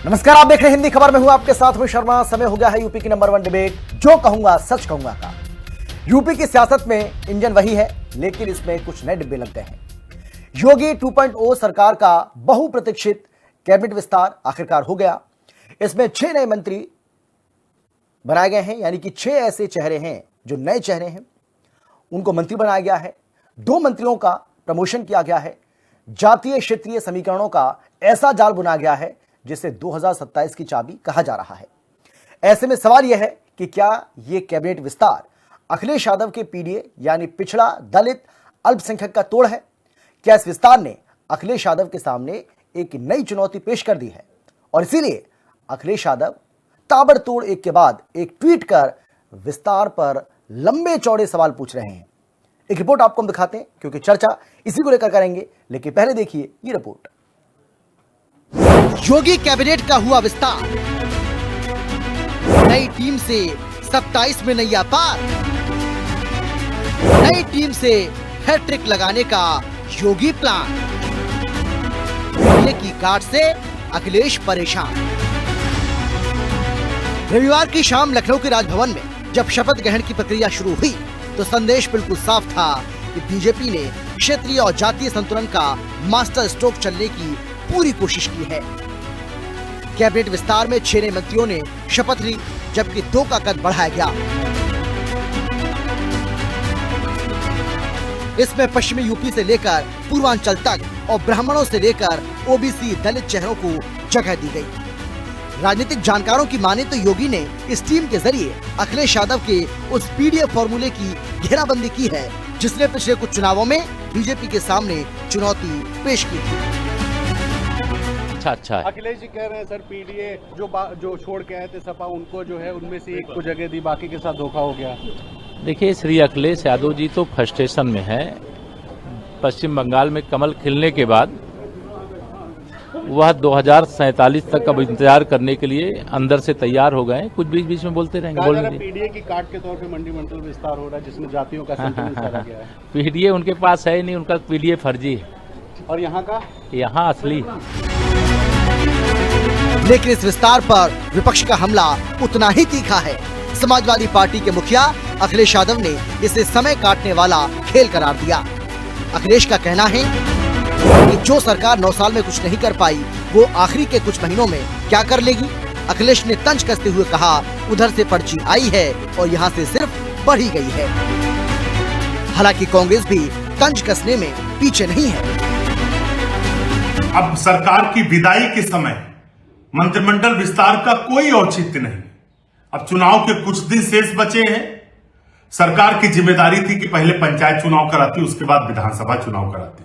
नमस्कार, आप देख रहे हैं हिंदी खबर में हूं आपके साथ में शर्मा। समय हो गया है यूपी की नंबर 1 डिबेट जो कहूंगा सच कहूंगा का। यूपी की सियासत में इंजन वही है, लेकिन इसमें कुछ नए डिब्बे लग गए हैं। योगी 2.0 सरकार का बहुप्रतीक्षित कैबिनेट विस्तार आखिरकार हो गया। इसमें 6 नए मंत्री बनाए गए हैं, यानी कि 6 ऐसे चेहरे हैं जो नए चेहरे हैं, उनको मंत्री बनाया गया है। 2 मंत्रियों का प्रमोशन किया गया है। जातीय क्षेत्रीय समीकरणों का ऐसा जाल बुना गया है जिसे 2027 की चाबी कहा जा रहा है। ऐसे में सवाल यह है कि क्या यह कैबिनेट विस्तार अखिलेश यादव के पीडीए यानी पिछड़ा दलित अल्पसंख्यक का तोड़ है? क्या इस विस्तार ने अखिलेश यादव के सामने एक नई चुनौती पेश कर दी है? और इसीलिए अखिलेश यादव ताबड़तोड़ एक के बाद एक ट्वीट कर विस्तार पर लंबे चौड़े सवाल पूछ रहे हैं। एक रिपोर्ट आपको हम दिखाते हैं, क्योंकि चर्चा इसी को लेकर करेंगे। लेकिन पहले देखिए ये रिपोर्ट। योगी कैबिनेट का हुआ विस्तार, नई टीम से 27 में नैया पार, नई टीम से हैट्रिक लगाने का योगी प्लान, की काट से अखिलेश परेशान। रविवार की शाम लखनऊ के राजभवन में जब शपथ ग्रहण की प्रक्रिया शुरू हुई तो संदेश बिल्कुल साफ था कि बीजेपी ने क्षेत्रीय और जातीय संतुलन का मास्टर स्ट्रोक चलने की पूरी कोशिश की है। कैबिनेट विस्तार में 6 नए मंत्रियों ने शपथ ली, जबकि 2 का कद बढ़ाया गया। इसमें पश्चिमी यूपी से लेकर पूर्वांचल तक और ब्राह्मणों से लेकर ओबीसी दलित चेहरों को जगह दी गई। राजनीतिक जानकारों की माने तो योगी ने इस टीम के जरिए अखिलेश यादव के उस पीडीए फॉर्मूले की घेराबंदी की है जिसने पिछले कुछ चुनावों में बीजेपी के सामने चुनौती पेश की थी। अच्छा है। अखिलेश जी कह रहे हैं सर पीडीए जो छोड़ के आए थे सपा, उनको जो है उनमें से एक को जगह दी, बाकी के साथ धोखा हो गया। देखिए, श्री अखिलेश यादव जी तो फ्रस्ट्रेशन में है। पश्चिम बंगाल में कमल खिलने के बाद वह 2047 तक अब इंतजार करने के लिए अंदर से तैयार हो गए। कुछ बीच बीच में बोलते रहेंगे। पीडीए की काट के तौर पे मंत्रिमंडल विस्तार हो रहा है जिसमें जातियों का संतुलन साधा गया है। पीडीए उनके पास है नहीं, उनका पीडीए फर्जी है। और यहाँ का यहाँ असली। लेकिन इस विस्तार पर विपक्ष का हमला उतना ही तीखा है। समाजवादी पार्टी के मुखिया अखिलेश यादव ने इसे समय काटने वाला खेल करार दिया। अखिलेश का कहना है कि जो सरकार 9 साल में कुछ नहीं कर पाई वो आखिरी के कुछ महीनों में क्या कर लेगी। अखिलेश ने तंज कसते हुए कहा, उधर से पर्ची आई है और यहाँ से सिर्फ बढ़ी गई है। हालांकि कांग्रेस भी तंज कसने में पीछे नहीं है। अब सरकार की विदाई के समय मंत्रिमंडल विस्तार का कोई औचित्य नहीं। अब चुनाव के कुछ दिन शेष बचे हैं। सरकार की जिम्मेदारी थी कि पहले पंचायत चुनाव कराती, उसके बाद विधानसभा चुनाव कराती।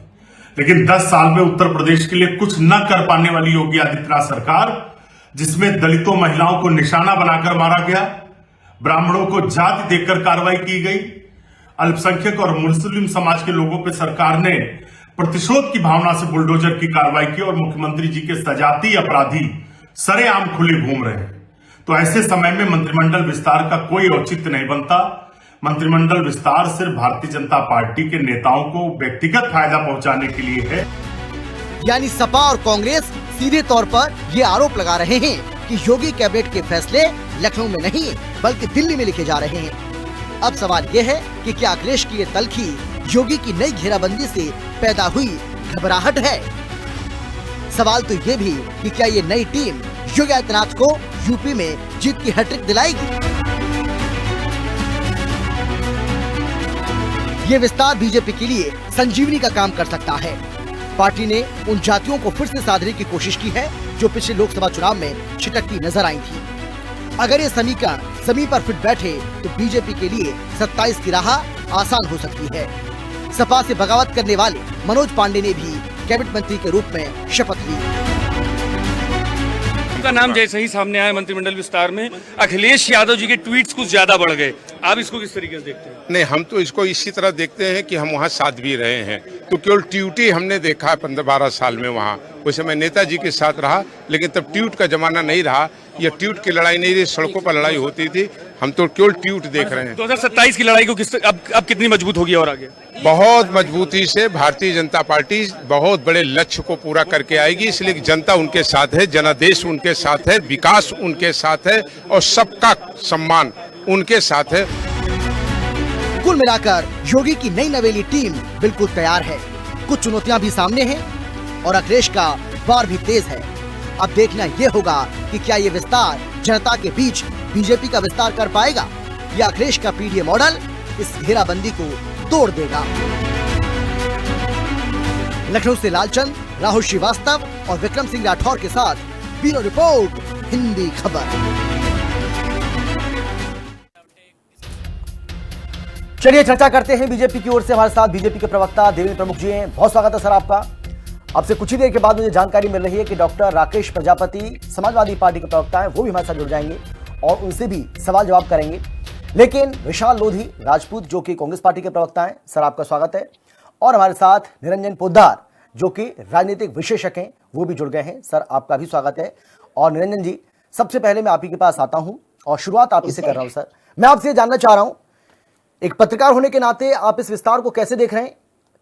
लेकिन 10 साल में उत्तर प्रदेश के लिए कुछ न कर पाने वाली योगी आदित्यनाथ सरकार, जिसमें दलितों महिलाओं को निशाना बनाकर मारा गया, ब्राह्मणों को जाति देकर कार्रवाई की गई, अल्पसंख्यक और मुस्लिम समाज के लोगों पर सरकार ने प्रतिशोध की भावना से बुलडोजर की कार्रवाई की और मुख्यमंत्री जी के सजातीय अपराधी सरेआम खुले घूम रहे हैं। तो ऐसे समय में मंत्रिमंडल विस्तार का कोई औचित्य नहीं बनता। मंत्रिमंडल विस्तार सिर्फ भारतीय जनता पार्टी के नेताओं को व्यक्तिगत फायदा पहुंचाने के लिए है। यानी सपा और कांग्रेस सीधे तौर पर ये आरोप लगा रहे हैं कि योगी कैबिनेट के फैसले लखनऊ में नहीं बल्कि दिल्ली में लिखे जा रहे हैं। अब सवाल ये है कि क्या अखिलेश की ये तल्खी योगी की नई घेराबंदी से पैदा हुई घबराहट है? सवाल तो ये भी कि क्या ये नई टीम योगी आदित्यनाथ को यूपी में जीत की हैट्रिक दिलाएगी? ये विस्तार बीजेपी के लिए संजीवनी का काम कर सकता है। पार्टी ने उन जातियों को फिर से साधने की कोशिश की है जो पिछले लोकसभा चुनाव में छिटकती नजर आई थी। अगर ये समीकरण जमीन पर फिट बैठे तो बीजेपी के लिए 27 की राह आसान हो सकती है। सपा से बगावत करने वाले मनोज पांडे ने भी कैबिनेट मंत्री के रूप में शपथ ली। उनका नाम जैसे ही सामने आया मंत्रिमंडल विस्तार में, अखिलेश यादव जी के ट्वीट्स कुछ ज्यादा बढ़ गए। आप इसको किस तरीके से देखते हैं? नहीं, हम तो इसको इसी तरह देखते हैं कि हम वहाँ साथ भी रहे हैं, तो केवल ड्यूटी हमने देखा है 15-12 साल में वहाँ उस समय नेताजी के साथ रहा, लेकिन तब ट्वीट का जमाना नहीं रहा। यह ट्वीट की लड़ाई नहीं रही, सड़कों पर लड़ाई होती थी। हम तो केवल ट्वीट देख रहे हैं। 2027 की लड़ाई को अब कितनी मजबूत होगी और आगे? बहुत मजबूती से भारतीय जनता पार्टी बहुत बड़े लक्ष्य को पूरा करके आएगी, इसलिए जनता उनके साथ है, जनादेश उनके साथ है, विकास उनके साथ है और सबका सम्मान उनके साथ है। कुल मिलाकर योगी की नई नवेली टीम बिल्कुल तैयार है। कुछ चुनौतियां भी सामने हैं और अखिलेश का वार भी तेज है। अब देखना यह होगा कि क्या ये विस्तार जनता के बीच बीजेपी का विस्तार कर पाएगा या अखिलेश का पीडीए मॉडल इस घेराबंदी को तोड़ देगा। लखनऊ से लालचंद, राहुल श्रीवास्तव और विक्रम सिंह राठौर के साथ ब्यूरो रिपोर्ट, हिंदी खबर। चलिए चर्चा करते हैं। बीजेपी की ओर से हमारे साथ बीजेपी के प्रवक्ता देवेंद्र प्रमुख जी हैं। बहुत स्वागत है सर आपका। अब से कुछ ही देर के बाद मुझे जानकारी मिल रही है कि डॉक्टर राकेश प्रजापति समाजवादी पार्टी के प्रवक्ता हैं, वो भी हमारे साथ जुड़ जाएंगे और उनसे भी सवाल जवाब करेंगे। लेकिन विशाल लोधी राजपूत जो कि कांग्रेस पार्टी के प्रवक्ता हैं, सर आपका स्वागत है। और हमारे साथ निरंजन पोद्दार जो कि राजनीतिक विशेषज्ञ हैं, वो भी जुड़ गए हैं। सर आपका भी स्वागत है। और निरंजन जी, सबसे पहले मैं आप ही के पास आता हूं और शुरुआत आप ही से कर रहा हूं। सर मैं आपसे जानना चाह रहा हूं, एक पत्रकार होने के नाते आप इस विस्तार को कैसे देख रहे हैं?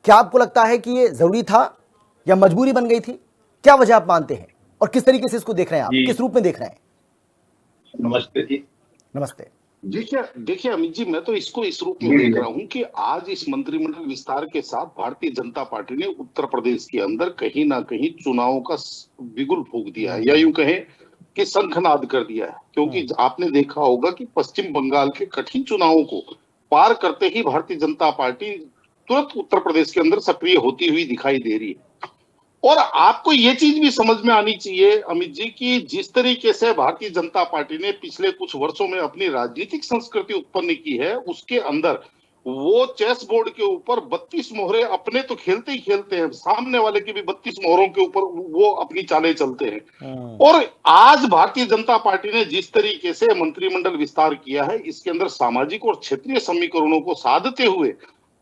क्या आपको लगता है कि ये जरूरी था या मजबूरी बन गई थी? क्या वजह आप मानते हैं और किस तरीके से इसको देख रहे हैं आप, किस रूप में देख रहे हैं? नमस्ते जी। नमस्ते। देखिए अमित जी, मैं तो इसको इस रूप में देख रहा हूं कि आज इस मंत्रिमंडल विस्तार के साथ भारतीय जनता पार्टी ने उत्तर प्रदेश के अंदर कहीं ना कहीं चुनावों का बिगुल फूंक दिया है, या यूं कहें कि शंखनाद कर दिया है। क्योंकि आपने देखा होगा कि पश्चिम बंगाल के कठिन चुनावों को पार करते ही भारतीय जनता पार्टी तुरंत उत्तर प्रदेश के अंदर सक्रिय होती हुई दिखाई दे रही है। और आपको ये चीज भी समझ में आनी चाहिए अमित जी कि जिस तरीके से भारतीय जनता पार्टी ने पिछले कुछ वर्षों में अपनी राजनीतिक संस्कृति उत्पन्न की है, उसके अंदर वो चेस बोर्ड के ऊपर 32 मोहरे अपने तो खेलते ही खेलते हैं, सामने वाले के भी 32 मोहरों के ऊपर वो अपनी चालें चलते हैं। और आज भारतीय जनता पार्टी ने जिस तरीके से मंत्रिमंडल विस्तार किया है, इसके अंदर सामाजिक और क्षेत्रीय समीकरणों को साधते हुए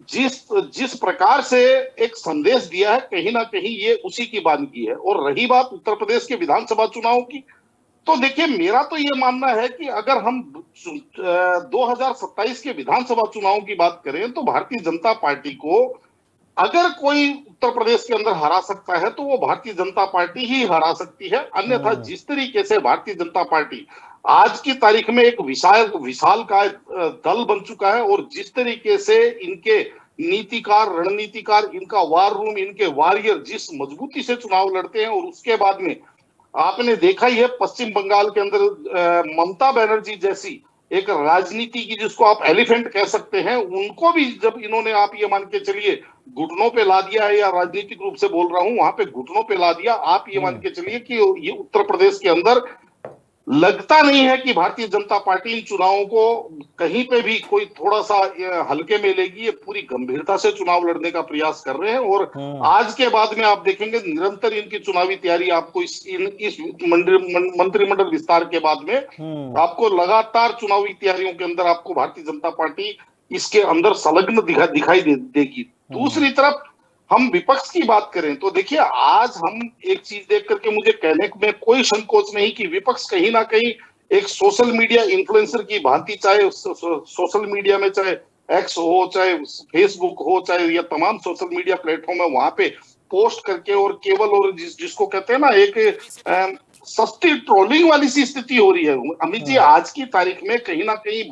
जिस प्रकार से एक संदेश दिया है, कहीं ना कहीं ये उसी की वानगी है। और रही बात उत्तर प्रदेश के विधानसभा चुनाव की, तो देखिए मेरा तो ये मानना है कि अगर हम 2027 के विधानसभा चुनाव की बात करें तो भारतीय जनता पार्टी को अगर कोई उत्तर प्रदेश के अंदर हरा सकता है तो वो भारतीय जनता पार्टी ही हरा सकती है। अन्यथा जिस तरीके से भारतीय जनता पार्टी आज की तारीख में एक विशाल का दल बन चुका है और जिस तरीके से इनके नीतिकार, रणनीतिकार, इनका वार रूम, इनके वॉरियर जिस मजबूती से चुनाव लड़ते हैं, और उसके बाद में आपने देखा ही है पश्चिम बंगाल के अंदर ममता बनर्जी जैसी एक राजनीति की, जिसको आप एलिफेंट कह सकते हैं, उनको भी जब इन्होंने, आप ये मान के चलिए, घुटनों पे ला दिया है, या राजनीतिक रूप से बोल रहा हूं, वहां पे घुटनों पे ला दिया। आप ये मान के चलिए कि ये उत्तर प्रदेश के अंदर लगता नहीं है कि भारतीय जनता पार्टी इन चुनावों को कहीं पे भी कोई थोड़ा सा हल्के में लेगी। ये पूरी गंभीरता से चुनाव लड़ने का प्रयास कर रहे हैं। और आज के बाद में आप देखेंगे निरंतर इनकी चुनावी तैयारी आपको इस मंत्रिमंडल विस्तार के बाद में आपको लगातार चुनावी तैयारियों के अंदर आपको भारतीय जनता पार्टी इसके अंदर संलग्न दिखाई देगी। दूसरी तरफ हम विपक्ष की बात करें तो देखिए आज हम एक चीज देख करके मुझे कहने में कोई संकोच नहीं कि विपक्ष कहीं ना कहीं एक सोशल मीडिया इन्फ्लुएंसर की भांति, चाहे सोशल मीडिया में चाहे एक्स हो, चाहे फेसबुक हो, चाहे या तमाम सोशल मीडिया प्लेटफॉर्म है, वहां पे पोस्ट करके और केवल और जिसको कहते हैं ना एक सस्ती ट्रोलिंग वाली सी स्थिति हो रही है। अमित जी, आज की तारीख में कहीं ना कहीं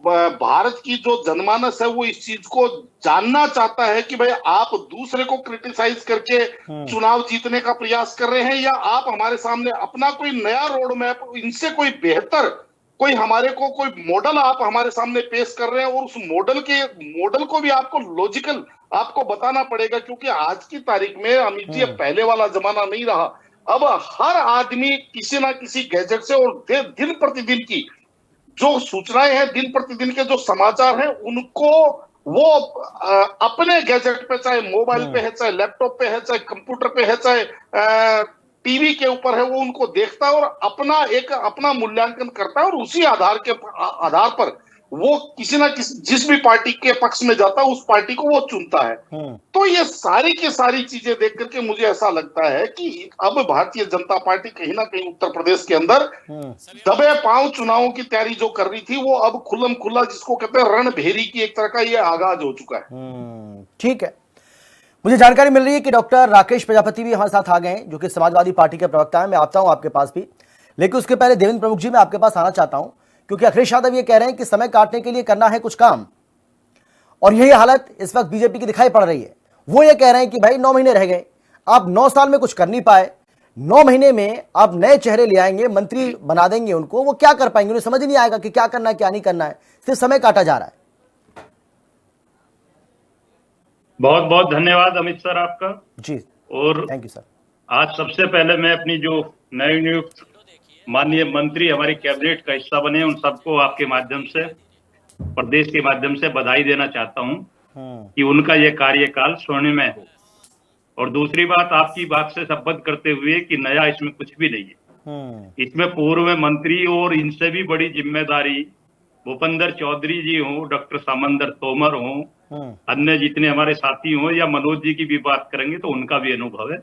भारत की जो जनमानस है वो इस चीज को जानना चाहता है कि भाई आप दूसरे को क्रिटिसाइज करके चुनाव जीतने का प्रयास कर रहे हैं, या आप हमारे सामने अपना कोई नया रोड मैप, इनसे कोई बेहतर कोई हमारे को कोई मॉडल आप हमारे सामने पेश कर रहे हैं, और उस मॉडल को भी आपको लॉजिकल आपको बताना पड़ेगा। क्योंकि आज की तारीख में अमित जी पहले वाला जमाना नहीं रहा। अब हर आदमी किसी ना किसी गैजेट से और दिन प्रतिदिन की जो सूचनाएं हैं, दिन प्रतिदिन के जो समाचार हैं, उनको वो अपने गैजेट पे, चाहे मोबाइल पे है, चाहे लैपटॉप पे है, चाहे कंप्यूटर पे है, चाहे टीवी के ऊपर है, वो उनको देखता है और अपना मूल्यांकन करता है, और उसी आधार पर वो किसी ना किसी जिस भी पार्टी के पक्ष में जाता है उस पार्टी को वो चुनता है। तो ये सारी की सारी चीजें देख करके मुझे ऐसा लगता है कि अब भारतीय जनता पार्टी कहीं ना कहीं उत्तर प्रदेश के अंदर दबे पांव चुनावों की तैयारी जो कर रही थी वो अब खुल्लम खुल्ला जिसको कहते हैं रणभेरी की एक तरह का ये आगाज हो चुका है। ठीक है, मुझे जानकारी मिल रही है कि डॉक्टर राकेश प्रजापति भी हमारे साथ आ गए हैं, जो कि समाजवादी पार्टी के प्रवक्ता हैं। मैं आता हूं आपके पास भी, लेकिन उसके पहले देवेंद्र प्रमुख जी मैं आपके पास आना चाहता हूं, क्योंकि अखिलेश यादव ये कह रहे हैं कि समय काटने के लिए करना है कुछ काम, और यही हालत इस वक्त बीजेपी की दिखाई पड़ रही है। वो ये कह रहे हैं कि भाई 9 महीने रह गए, आप 9 साल में कुछ कर नहीं पाए, 9 महीने में आप नए चेहरे ले आएंगे, मंत्री बना देंगे उनको, वो क्या कर पाएंगे? उन्हें समझ नहीं आएगा कि क्या करना है क्या नहीं करना है, सिर्फ समय काटा जा रहा है। बहुत बहुत धन्यवाद अमित सर आपका जी, और थैंक यू सर। आज सबसे पहले मैं अपनी जो नए नियुक्त माननीय मंत्री हमारी कैबिनेट का हिस्सा बने उन सबको आपके माध्यम से, प्रदेश के माध्यम से बधाई देना चाहता हूं कि उनका ये कार्यकाल स्वर्णिमय हो। और दूसरी बात, आपकी बात से संबद्ध करते हुए कि नया इसमें कुछ भी नहीं है। इसमें पूर्व मंत्री और इनसे भी बड़ी जिम्मेदारी भूपेंद्र चौधरी जी हों, डॉक्टर समंदर तोमर हों, अन्य जितने हमारे साथी हों, या मनोज जी की भी बात करेंगे तो उनका भी अनुभव है।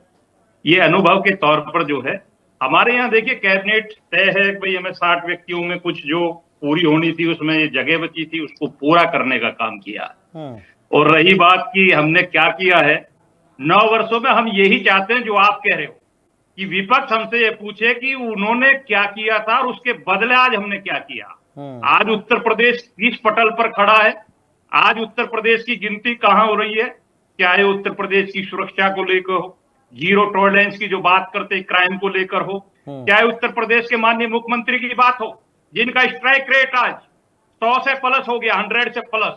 ये अनुभव के तौर पर जो है हमारे यहाँ देखिए कैबिनेट तय है कि भाई हमें 60 व्यक्तियों में कुछ जो पूरी होनी थी उसमें जगह बची थी उसको पूरा करने का काम किया। और रही बात कि हमने क्या किया है 9 वर्षों में, हम यही चाहते हैं जो आप कह रहे हो कि विपक्ष हमसे ये पूछे कि उन्होंने क्या किया था और उसके बदले आज हमने क्या किया। आज उत्तर प्रदेश किस पटल पर खड़ा है, आज उत्तर प्रदेश की गिनती कहां हो रही है, चाहे उत्तर प्रदेश की सुरक्षा को लेकर हो, जीरो टॉलरेंस की जो बात करते क्राइम को लेकर हो, चाहे उत्तर प्रदेश के माननीय मुख्यमंत्री की बात हो जिनका स्ट्राइक रेट आज 100 से प्लस हो गया, 100 से प्लस।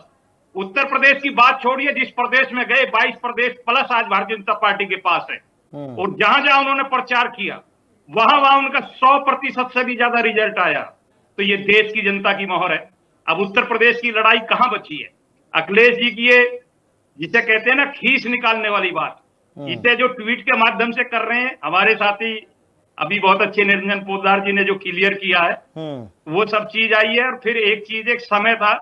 उत्तर प्रदेश की बात छोड़िए, जिस प्रदेश में गए 22 प्रदेश प्लस आज भारतीय जनता पार्टी के पास है। और जहां जहां उन्होंने प्रचार किया वहां वहां उनका 100% से भी ज्यादा रिजल्ट आया। तो ये देश की जनता की मोहर है। अब उत्तर प्रदेश की लड़ाई कहां बची है? अखिलेश जी की ये जिसे कहते हैं ना खीस निकालने वाली बात, इसे जो ट्वीट के माध्यम से कर रहे हैं हमारे साथी अभी बहुत अच्छे निरंजन पोद्दार जी ने जो क्लियर किया है वो सब चीज आई है। और फिर एक चीज, एक समय था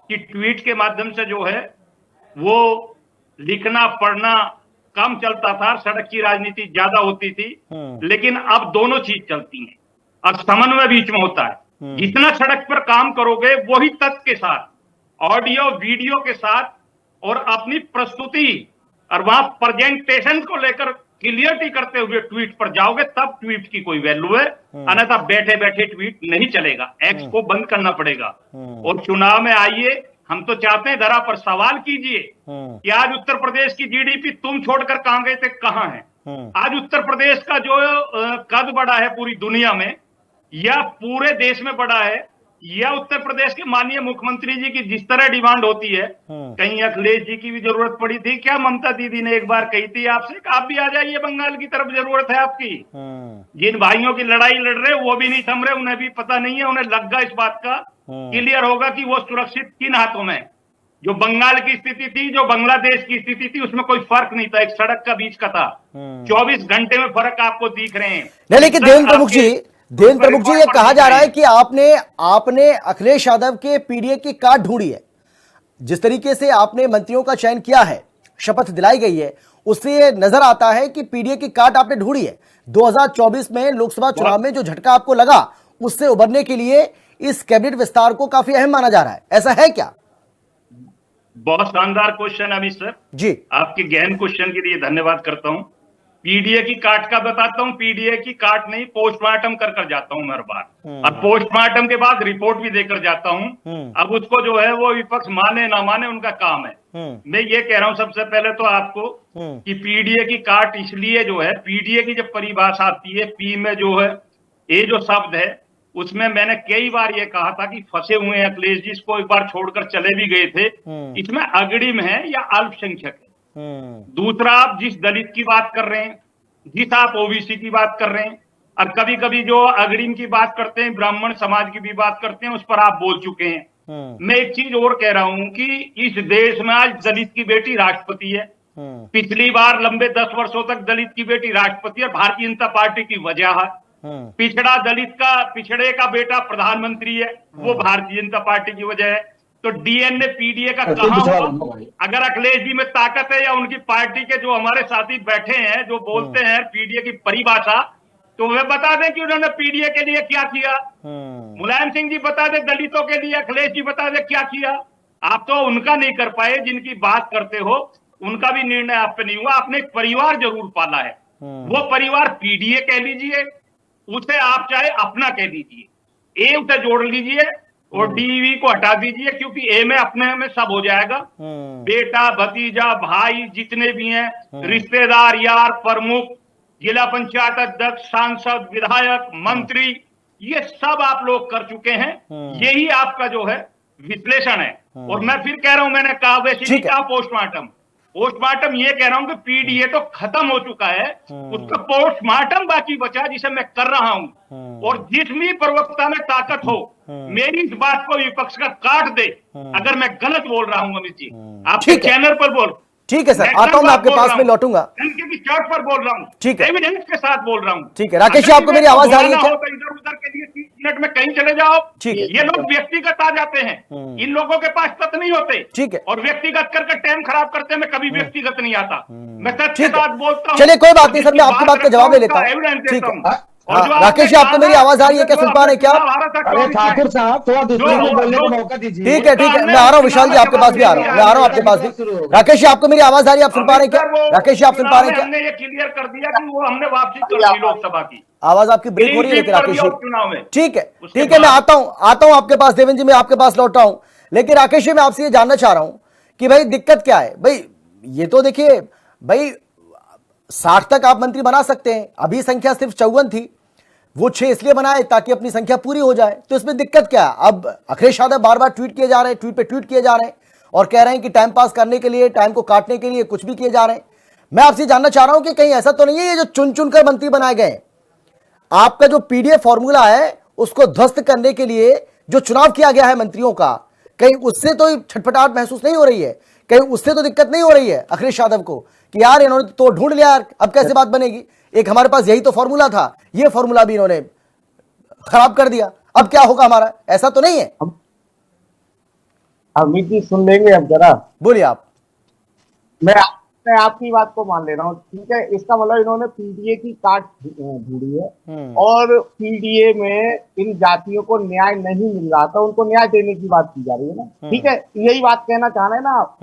कि ट्वीट के माध्यम से जो है वो लिखना पढ़ना कम चलता था, सड़क की राजनीति ज्यादा होती थी, लेकिन अब दोनों चीज चलती हैं और समन्वय बीच में होता है। जितना सड़क पर काम करोगे वही तथ्य के साथ, ऑडियो वीडियो के साथ और अपनी प्रस्तुति और वहां प्रेजेंटेशन को लेकर क्लियरिटी करते हुए ट्वीट पर जाओगे तब ट्वीट की कोई वैल्यू है, अन्यथा बैठे बैठे ट्वीट नहीं चलेगा, एक्स को बंद करना पड़ेगा। और चुनाव में आइए, हम तो चाहते हैं धरा पर सवाल कीजिए कि आज उत्तर प्रदेश की जीडीपी तुम छोड़कर कहां गए थे, कहां है? आज उत्तर प्रदेश का जो कद बढ़ा है पूरी दुनिया में या पूरे देश में बढ़ा है, या उत्तर प्रदेश के माननीय मुख्यमंत्री जी की जिस तरह डिमांड होती है, कहीं अखिलेश जी की भी जरूरत पड़ी थी क्या? ममता दीदी ने एक बार कही थी आपसे कि आप भी आ जाइए बंगाल की तरफ, जरूरत है आपकी। जिन भाइयों की लड़ाई लड़ रहे वो भी नहीं थम रहे, उन्हें भी पता नहीं है, उन्हें लग गया इस बात का, क्लियर होगा कि वो सुरक्षित किन हाथों में। जो बंगाल की स्थिति थी, जो बांग्लादेश की स्थिति थी, उसमें कोई फर्क नहीं था, एक सड़क का बीच का था। 24 घंटे में फर्क आपको दिख रहे हैं। लेकिन देवेंद्र प्रमुख जी ये कहा जा रहा है कि आपने अखिलेश यादव के पीडीए की काट ढूंढी है। जिस तरीके से आपने मंत्रियों का चयन किया है, शपथ दिलाई गई है, उससे ये नजर आता है कि पीडीए की काट आपने ढूंढी है। 2024 में लोकसभा चुनाव में जो झटका आपको लगा उससे उबरने के लिए इस कैबिनेट विस्तार को काफी अहम माना जा रहा है, ऐसा है क्या? बहुत शानदार क्वेश्चन अभी सर जी, आपके गहन क्वेश्चन के लिए धन्यवाद करता हूं। पीडीए की काट का बताता हूं, पीडीए की काट नहीं, पोस्टमार्टम कर जाता हूं हर बार, और पोस्टमार्टम के बाद रिपोर्ट भी देकर जाता हूं। अब उसको जो है वो विपक्ष माने ना माने उनका काम है। मैं ये कह रहा हूं सबसे पहले तो आपको कि पीडीए की काट इसलिए जो है, पीडीए की जब परिभाषा आती है, पी में जो है ये जो शब्द है उसमें मैंने कई बार ये कहा था कि फंसे हुए हैं अखिलेश जी, इसको एक बार छोड़कर चले भी गए थे, इसमें अग्रिम है या अल्पसंख्यक है। दूसरा, आप जिस दलित की बात कर रहे हैं, जिस आप ओबीसी की बात कर रहे हैं, और कभी कभी जो अग्रिम की बात करते हैं, ब्राह्मण समाज की भी बात करते हैं, उस पर आप बोल चुके हैं। मैं एक चीज और कह रहा हूं कि इस देश में आज दलित की बेटी राष्ट्रपति है। पिछली बार लंबे 10 वर्षों तक दलित की बेटी राष्ट्रपति और भारतीय जनता पार्टी की वजह है। पिछड़े का बेटा प्रधानमंत्री है, वो भारतीय जनता पार्टी की वजह है। तो डीएनए पीडीए का कहां हुआ? अगर अखिलेश जी में ताकत है या उनकी पार्टी के जो हमारे साथी बैठे हैं जो बोलते हैं पीडीए की परिभाषा, तो वे बता दें कि उन्होंने पीडीए के लिए क्या किया। मुलायम सिंह जी बता दें दलितों के लिए, अखिलेश जी बता दें क्या किया। आप तो उनका नहीं कर पाए जिनकी बात करते हो, उनका भी निर्णय आप पे नहीं हुआ। आपने एक परिवार जरूर पाला है, वो परिवार पीडीए कह लीजिए, उसे आप चाहे अपना कह लीजिए, ए उसे जोड़ लीजिए और डीवी को हटा दीजिए, क्योंकि ए में अपने में सब हो जाएगा। बेटा, भतीजा, भाई जितने भी हैं, रिश्तेदार, यार, प्रमुख, जिला पंचायत अध्यक्ष, सांसद, विधायक, मंत्री, ये सब आप लोग कर चुके हैं। यही आपका जो है विश्लेषण है। और मैं फिर कह रहा हूं, मैंने कहा वैसे नहीं कहा पोस्टमार्टम ये कह रहा हूं कि पीडीए तो खत्म हो चुका है, उसका पोस्टमार्टम बाकी बचा जिसे मैं कर रहा हूं। और जिस भी प्रवक्ता में ताकत हो, मेरी इस बात को विपक्ष का काट दे अगर मैं गलत बोल रहा हूं। अमित जी, आपके चैनल पर बोल, ठीक है सर, आता हूं मैं आपके पास में लौटूंगा। की चौट पर बोल रहा हूं, ठीक है, एविडेंस के साथ बोल रहा हूं। ठीक है राकेश जी, आपको मेरी आवाज आ रही है क्या? तो इधर उधर के लिए 30 मिनट में कहीं चले जाओ। ठीक है, ये लोग व्यक्तिगत आ जाते हैं, इन लोगों के पास तथ्य नहीं होते। ठीक है, और व्यक्तिगत करके टाइम खराब करते हैं। मैं कभी व्यक्तिगत नहीं आता, मैं तथ्य के साथ बोलता हूं। चलिए कोई बात नहीं सर, मैं आपकी बात का जवाब ले लेता हूं। ठीक है, राकेश जी, आपको मेरी आवाज आ रही है क्या? सुन पा रहे हैं क्या? अरे ठाकुर साहब, थोड़ा दूसरे को बोलने का मौका दीजिए। ठीक है, ठीक है, मैं आ रहा हूँ विशाल जी, आपके पास भी आ रहा हूँ, मैं आ रहा हूँ आपके पास भी। राकेश जी, आपको मेरी आवाज आ रही है? आप सुन पा रहे हैं क्या? राकेश जी, आप सुन पा रहे हैं क्या? हमने ये क्लियर कर दिया कि वो हमने वापसी कर दी लोकसभा की। आवाज आपकी ब्रेक हो रही है लेकिन राकेश जी। ठीक है, ठीक है, मैं आता हूँ आपके पास। देवेंद्र जी, मैं आपके पास लौटा हूँ, लेकिन राकेश जी मैं आपसे ये जानना चाह रहा हूँ कि भाई दिक्कत क्या है? भाई ये तो देखिए भाई 60 तक आप मंत्री बना सकते हैं, अभी संख्या सिर्फ 54 थी, वो 6 इसलिए बनाए ताकि अपनी संख्या पूरी हो जाए। तो इसमें दिक्कत क्या है? अब अखिलेश यादव बार बार ट्वीट किए जा रहे हैं, ट्वीट पे ट्वीट किए जा रहे हैं और कह रहे हैं कि टाइम पास करने के लिए, टाइम को काटने के लिए कुछ भी किए जा रहे हैं। मैं आपसे जानना चाह रहा हूं कि कहीं ऐसा तो नहीं है ये जो चुन चुनकर मंत्री बनाए गए, आपका जो पीडीएफ फॉर्मूला है उसको ध्वस्त करने के लिए जो चुनाव किया गया है मंत्रियों का, कहीं उससे तो छटपटाहट महसूस नहीं हो रही है? कहीं उससे तो दिक्कत नहीं हो रही है अखिलेश यादव को कि यार इन्होंने तो ढूंढ लिया यार, अब कैसे बात बनेगी? एक हमारे पास यही तो फॉर्मूला था, ये फॉर्मूला भी इन्होंने खराब कर दिया, अब क्या होगा हमारा? ऐसा तो नहीं है? अमित जी सुन लेंगे अब जरा, बोलिए आप। मैं आपकी बात को मान ले रहा हूँ, ठीक है। इसका मतलब इन्होंने पीडीए की काट ढूंढी है और पीडीए में इन जातियों को न्याय नहीं मिल रहा था, उनको न्याय देने की बात की जा रही है ना, ठीक है। यही बात कहना चाह रहे हैं ना आप?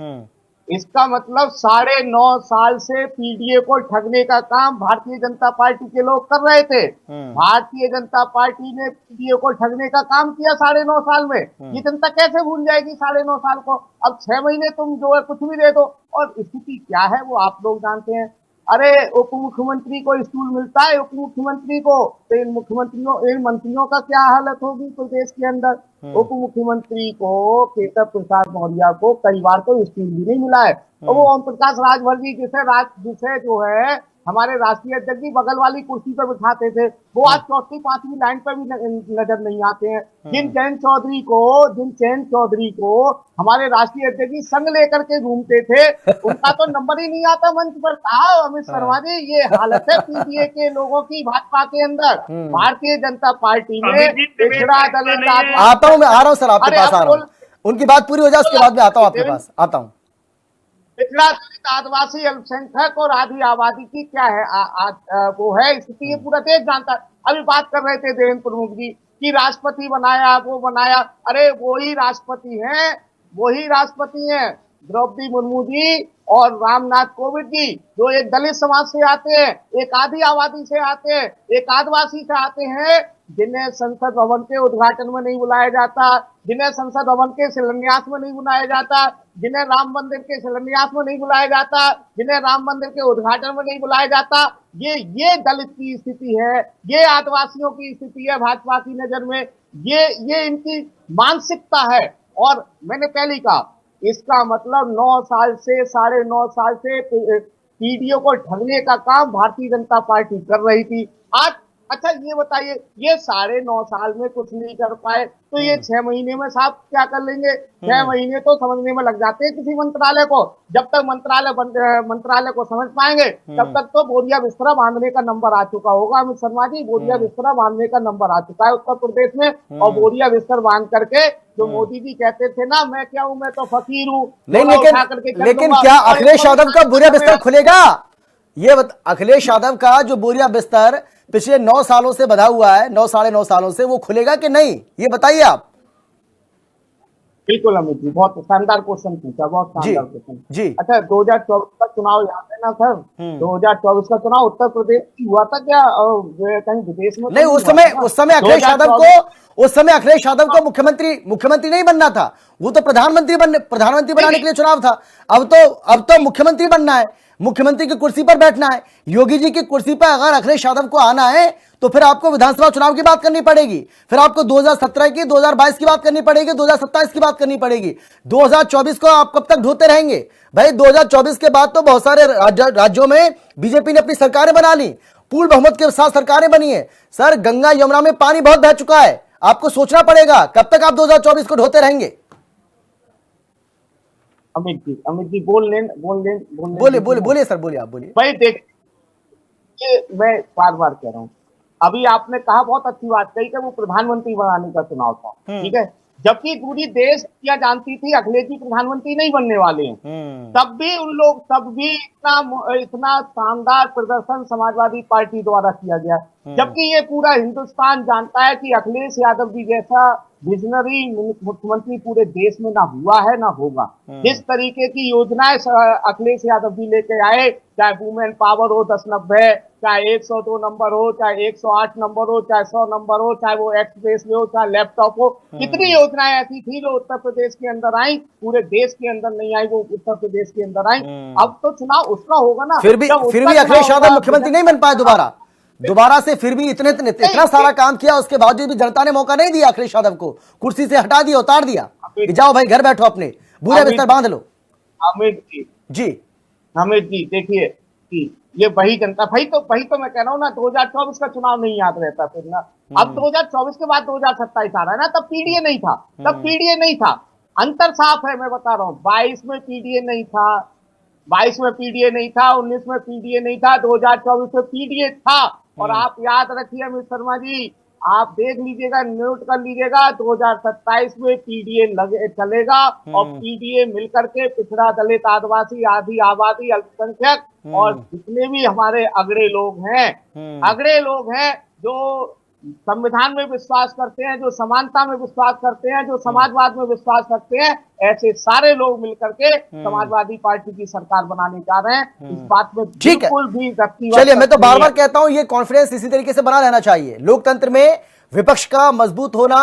इसका मतलब 9.5 साल से पीडीए को ठगने का काम भारतीय जनता पार्टी के लोग कर रहे थे। भारतीय जनता पार्टी ने पीडीए को ठगने का काम किया 9.5 साल में। ये जनता कैसे भूल जाएगी 9.5 साल को? अब 6 महीने तुम जो है कुछ भी दे दो। और स्थिति क्या है वो आप लोग जानते हैं। अरे उप मुख्यमंत्री को स्टूल मिलता है, उप मुख्यमंत्री को, तो इन मंत्रियों का क्या हालत होगी प्रदेश के अंदर? उप मुख्यमंत्री को, केशव प्रसाद मौर्य को कई बार तो स्टूल भी नहीं मिला है। और वो ओम प्रकाश राजभर जी जिसे जो है हमारे राष्ट्रीय अध्यक्ष जी बगल वाली कुर्सी पर बिठाते थे, वो आज 4वीं 5वीं लाइन पर भी नजर नहीं आते हैं। जिन चैन चौधरी को हमारे राष्ट्रीय अध्यक्ष जी संग लेकर के घूमते थे, उनका तो नंबर ही नहीं आता मंच पर। कहा अमित शर्मा जी, ये हालत है पीडीए के लोगों की भाजपा के अंदर। भारतीय जनता पार्टी में पिछड़ा दलित आता हूं, मैं आ रहा हूं सर आपके पास, आ रहा हूं। उनकी बात पूरी हो जाए उसके बाद में आता हूं आपके पास, आता हूं। पिछड़ा दलित आदिवासी अल्पसंख्यक और आधी आबादी की क्या है वो है स्थिति, ये पूरा देश जानता है। अभी बात कर रहे थे देवेंद्र प्रमुख जी कि राष्ट्रपति बनाया, वो बनाया। अरे वही राष्ट्रपति हैं द्रौपदी मुर्मू जी और रामनाथ कोविंद जी, जो एक दलित समाज से आते हैं, एक आधी आबादी से आते हैं, एक आदिवासी से आते हैं, जिन्हें संसद भवन के उद्घाटन में नहीं बुलाया जाता, जिन्हें संसद भवन के शिलान्यास में नहीं बुलाया जाता, जिन्हें राम मंदिर के शिलान्यास में नहीं बुलाया जाता, जिन्हें राम मंदिर के उद्घाटन में नहीं बुलाया जाता। ये दलित की स्थिति है, ये आदिवासियों की स्थिति है भाजपा की नजर में। ये इनकी मानसिकता है। और मैंने पहले कहा, इसका मतलब 9 साल से 9.5 साल से पीडीओ को ठगने का काम भारतीय जनता पार्टी कर रही थी। आज अच्छा ये बताइए, ये 9.5 साल में कुछ नहीं कर पाए तो ये 6 महीने में साहब क्या कर लेंगे? 6 महीने तो समझने में लग जाते हैं किसी मंत्रालय को। जब तक मंत्रालय को समझ पाएंगे तब तक तो बोरिया बिस्तरा बांधने का नंबर आ चुका होगा। अमित शर्मा जी, बोरिया बिस्तरा बांधने का नंबर आ चुका है उत्तर प्रदेश में। और बोरिया बिस्तर बांध करके जो मोदी जी कहते थे ना, मैं क्या हूं, मैं तो फकीर हूं, नहीं, लेकिन क्या अखिलेश यादव का बोरिया बिस्तर खुलेगा? अखिलेश यादव का जो बोरिया बिस्तर पिछले 9 सालों से बंधा हुआ है, 9 साढ़े 9 सालों से, वो खुलेगा कि नहीं, ये बताइए आप। बिल्कुल अमित जी, बहुत शानदार क्वेश्चन पूछा, बहुत शानदार क्वेश्चन जी। अच्छा, 2024 का चुनाव याद है ना सर? 2024 का चुनाव उत्तर प्रदेश हुआ था क्या कहीं विदेश में? नहीं, उस समय अखिलेश यादव को मुख्यमंत्री नहीं बनना था, वो तो प्रधानमंत्री बनाने के लिए चुनाव था। अब तो मुख्यमंत्री बनना है, मुख्यमंत्री की कुर्सी पर बैठना है। योगी जी की कुर्सी पर अगर अखिलेश यादव को आना है तो फिर आपको विधानसभा चुनाव की बात करनी पड़ेगी, फिर आपको 2017 की, 2022 की बात करनी पड़ेगी, 2027 की बात करनी पड़ेगी। 2024 को आप कब तक ढोते रहेंगे भाई? 2024 के बाद तो बहुत सारे राज्यों में बीजेपी ने अपनी सरकारें बना ली, पूर्ण बहुमत के साथ सरकारें बनी है। सर, गंगा यमुना में पानी बहुत बह चुका है, आपको सोचना पड़ेगा कब तक आप 2024 को ढोते रहेंगे। अमित जी बोलिए सर, बोलिए, आप बोलिए भाई। देखिए, मैं बार बार कह रहा हूँ, अभी आपने कहा, बहुत अच्छी बात कही कि वो प्रधानमंत्री बनाने का चुनाव था, ठीक है, जबकि पूरी देश क्या जानती थी अखिलेश जी प्रधानमंत्री नहीं बनने वाले हैं। तब भी इतना शानदार प्रदर्शन समाजवादी पार्टी द्वारा किया गया, जबकि ये पूरा हिंदुस्तान जानता है कि अखिलेश यादव जी जैसा विजनरी मुख्यमंत्री पूरे देश में ना हुआ है ना होगा। जिस तरीके की योजनाएं अखिलेश यादव जी लेके आए, चाहे वुमेन पावर हो 1090, चाहे 102 नंबर हो, चाहे 108 नंबर हो, चाहे 100 नंबर हो, चाहे वो एक्सप्रेस वे हो, चाहे लैपटॉप हो, कितनी योजनाएं ऐसी थी जो उत्तर प्रदेश के अंदर आई, पूरे देश के अंदर नहीं आई, वो उत्तर प्रदेश के अंदर आई। अब तो चुनाव उसका होगा ना। फिर भी अखिलेश यादव मुख्यमंत्री नहीं बन पाए दोबारा से, फिर भी इतना सारा काम किया, उसके बावजूद भी जनता ने मौका नहीं दिया अखिलेश यादव को, कुर्सी से हटा दिया, उतार दिया कि जाओ भाई घर बैठो, अपने बुरे बिस्तर बांध लो। अमित जी देखिए कि ये वही जनता, वही तो मैं कह रहा हूँ ना, 2024 का चुनाव नहीं याद रहता फिर ना। अब 2024 के बाद 2027 आ रहा है ना, तब पीडीए नहीं था, अंतर साफ है। मैं बता रहा हूँ, 22 में पीडीए नहीं था, 22 में पीडीए नहीं था, 19 में पीडीए नहीं था, 2024 में पीडीए था। और आप याद रखिए अमित शर्मा जी, आप देख लीजिएगा, नोट कर लीजिएगा, 2027 में पीडीए चलेगा। और पीडीए मिलकर के पिछड़ा, दलित, आदिवासी, आदि आबादी, अल्पसंख्यक और जितने भी हमारे अगड़े लोग हैं जो संविधान में विश्वास करते हैं, जो समानता में विश्वास करते हैं, जो समाजवाद में विश्वास करते हैं, ऐसे सारे लोग मिलकर के समाजवादी पार्टी की सरकार बनाने जा रहे हैं। इस बात में बिल्कुल भी चलिए, मैं तो बार बार कहता हूं, ये कॉन्फिडेंस इसी तरीके से बना रहना चाहिए। लोकतंत्र में विपक्ष का मजबूत होना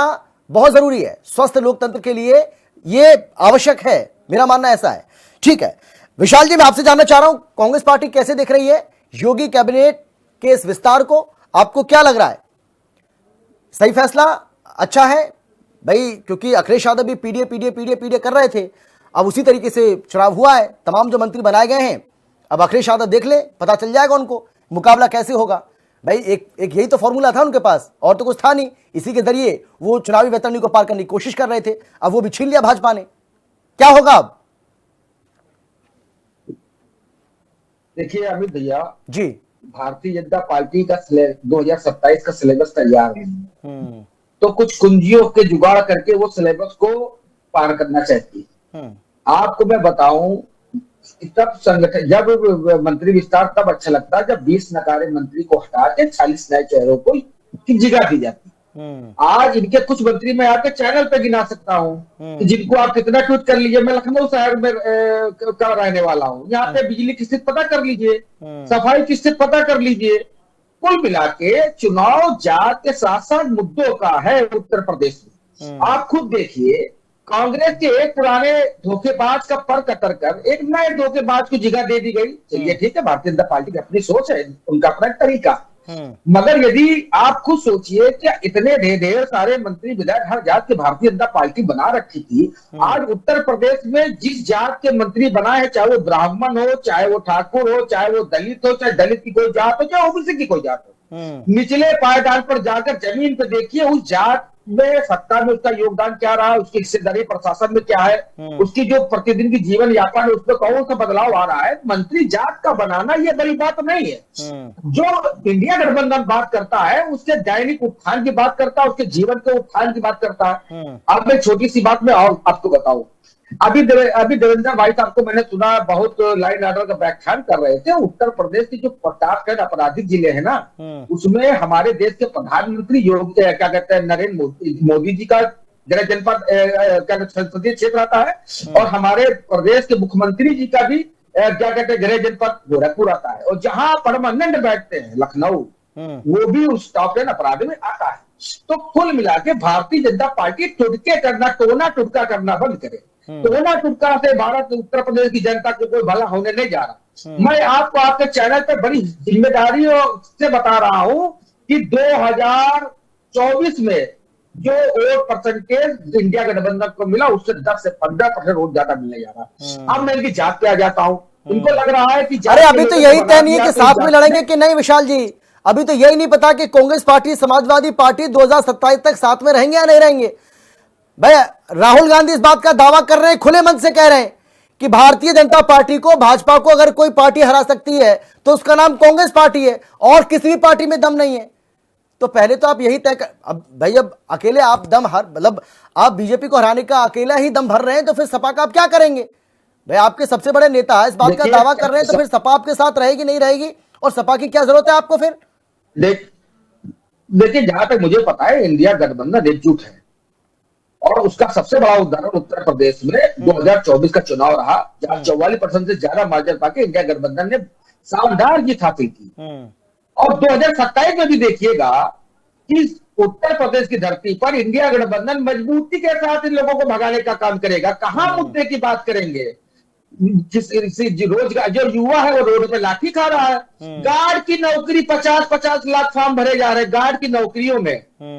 बहुत जरूरी है, स्वस्थ लोकतंत्र के लिए ये आवश्यक है, मेरा मानना ऐसा है। ठीक है विशाल जी, मैं आपसे जानना चाह रहा हूं, कांग्रेस पार्टी कैसे देख रही है योगी कैबिनेट के इस विस्तार को? आपको क्या लग रहा है, सही फैसला, अच्छा है भाई? क्योंकि अखिलेश यादव भी पीडीए कर रहे थे, अब उसी तरीके से चुनाव हुआ है, तमाम जो मंत्री बनाए गए हैं, अब अखिलेश यादव देख ले, पता चल जाएगा उनको मुकाबला कैसे होगा भाई। एक यही तो फॉर्मूला था उनके पास, और तो कुछ था नहीं, इसी के जरिए वो चुनावी वैतरणी को पार करने की कोशिश कर रहे थे, अब वो भी छीन लिया भाजपा ने। क्या होगा अब? देखिए अमित भैया जी, भारतीय जनता पार्टी का 2027 का सिलेबस तैयार है, तो कुछ कुंजियों के जुगाड़ करके वो सिलेबस को पार करना चाहती है। आपको मैं बताऊं, तब संगठन जब मंत्री विस्तार तब अच्छा लगता है जब 20 नकारे मंत्री को हटा के 40 नए चेहरों को जगह दी जाती। आज इनके कुछ मंत्री मैं आपके चैनल पे गिना सकता हूँ जिनको आप कितना ट्वीट कर लीजिए। मैं लखनऊ शहर में का रहने वाला हूँ, यहाँ पे बिजली की स्थिति पता कर लीजिए, सफाई की स्थिति पता कर लीजिए। कुल मिला के चुनाव जात के साथ साथ मुद्दों का है उत्तर प्रदेश में। आप खुद देखिए, कांग्रेस के एक पुराने धोखेबाज का पर कतर कर एक नए धोखेबाज को जगह दे दी गई। चलिए ठीक है, भारतीय जनता पार्टी की अपनी सोच है, उनका अपना तरीका, मगर यदि आप खुद सोचिए कि इतने ढेर सारे मंत्री विधायक हर जात की भारतीय जनता पार्टी बना रखी थी, आज उत्तर प्रदेश में जिस जात के मंत्री बनाए हैं, चाहे वो ब्राह्मण हो, चाहे वो ठाकुर हो, चाहे वो दलित हो, चाहे दलित की कोई जात हो, चाहे ओबीसी की कोई जात हो, निचले पायदान पर जाकर जमीन पे देखिए उस जात में सत्ता में उसका योगदान क्या रहा, उसकी हिस्सेदारी प्रशासन में क्या है, उसकी जो प्रतिदिन की जीवन यापन है उसमें कौन सा बदलाव आ रहा है। मंत्री जात का बनाना ये बड़ी बात नहीं है। जो इंडिया गठबंधन बात करता है उसके दैनिक उत्थान की बात करता है, उसके जीवन के उत्थान की बात करता है। अब मैं छोटी सी बात में और आपको बताऊं, अभी देवेंद्र भाई साहब को मैंने सुना बहुत लाइन ऑर्डर का व्याख्यान कर रहे थे। उत्तर प्रदेश की जो 50 आपराधिक जिले हैं ना, उसमें हमारे देश के प्रधानमंत्री क्या कहते हैं नरेंद्र मोदी जी का गृह जनपद क्या संसदीय क्षेत्र आता है, और हमारे प्रदेश के मुख्यमंत्री जी का भी क्या कहते हैं गृह जनपद गोरखपुर आता है, और जहां परमानेंट बैठते हैं लखनऊ, वो भी उस टॉप 10 अपराध में आता है। तो कुल मिला के भारतीय जनता पार्टी टुटके करना, टोना टुटका करना बंद करे। टोना टुटका से भारत उत्तर प्रदेश की जनता को कोई भला होने नहीं जा रहा। मैं आपको आपके चैनल पे बड़ी जिम्मेदारी से बता रहा हूं कि 2024 में जो वोट परसेंटेज इंडिया गठबंधन को मिला उससे 10 से 15% वोट ज्यादा मिलने जा रहा। अब मैं इनकी जात पे आ जाता हूं। उनको लग रहा है कि अरे अभी तो यही तय नहीं है कि साथ में लड़ेंगे कि नहीं विशाल जी। अभी तो यही नहीं पता कि कांग्रेस पार्टी समाजवादी पार्टी 2027 तक साथ में रहेंगे या नहीं रहेंगे। भाई राहुल गांधी इस बात का दावा कर रहे हैं, खुले मन से कह रहे हैं कि भारतीय जनता पार्टी को, भाजपा को अगर कोई पार्टी हरा सकती है तो उसका नाम कांग्रेस पार्टी है और किसी भी पार्टी में दम नहीं है। तो पहले तो आप यही तय कर, अब भाई अब अकेले आप दम हर मतलब आप बीजेपी को हराने का अकेला ही दम भर रहे हैं तो फिर सपा का आप क्या करेंगे। भाई आपके सबसे बड़े नेता इस बात का दावा कर रहे हैं तो फिर सपा आपके साथ रहेगी नहीं रहेगी, और सपा की क्या जरूरत है आपको फिर। देखिए जहां तक मुझे पता है इंडिया गठबंधन एकजुट है, और उसका सबसे बड़ा उदाहरण उत्तर प्रदेश में 2024 का चुनाव रहा, जहां 44% से ज्यादा मार्जिन पाके इंडिया गठबंधन ने शानदार जीत हासिल की। और 2027 में भी देखिएगा कि उत्तर प्रदेश की धरती पर इंडिया गठबंधन मजबूती के साथ इन लोगों को भगाने का काम करेगा। कहां मुद्दे की बात करेंगे, रोजगार, जो युवा है वो रोड पे लाठी खा रहा है। गार्ड की नौकरी 50-50 लाख फॉर्म भरे जा रहे हैं गार्ड की नौकरियों में।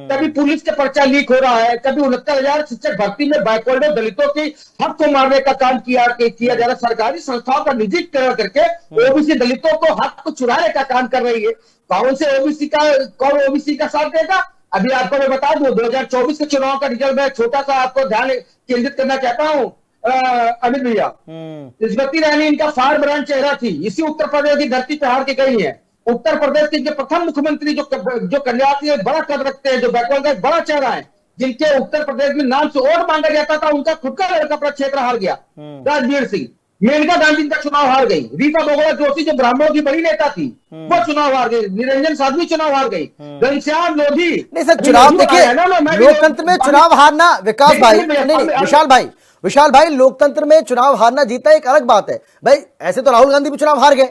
कभी पुलिस का पर्चा लीक हो रहा है, कभी 69,000 शिक्षक भर्ती में बैकवर्ड दलितों की हक को मारने का काम किया जा रहा है। सरकारी संस्थाओं का निजीकरण करके ओबीसी दलितों को हक को चुराने का काम कर रही है। कौन ओबीसी का साथ देगा। अभी आपको मैं बता दूं 2024 के चुनाव का रिजल्ट मैं छोटा सा आपको ध्यान केंद्रित करना चाहता हूं। अमित भैया, स्मृति ईरानी इनका फायर ब्रांड चेहरा थी, इसी उत्तर प्रदेश की धरती पे हार के गई है। उत्तर प्रदेश के प्रथम मुख्यमंत्री जो कन्यासी बड़ा कद रखते हैं, जो बैकवर्ड का बड़ा चेहरा है, जिनके उत्तर प्रदेश में नाम से वोट मांगा जाता था, उनका खुद का लड़का अपना क्षेत्र हार गया। राजवीर सिंह, मेनका गांधी का चुनाव हार गई। रीता बहुगुणा जोशी जो ब्राह्मणों की बड़ी नेता थी वो चुनाव हार गई। निरंजन साध्वी चुनाव हार गई। घनश्याम लोधी नहीं सर, चुनाव देखिए लोकतंत्र में चुनाव हारना, विकास भाई नहीं विशाल भाई लोकतंत्र में चुनाव हारना जीतना एक अलग बात है। भाई ऐसे तो राहुल गांधी भी चुनाव हार गए,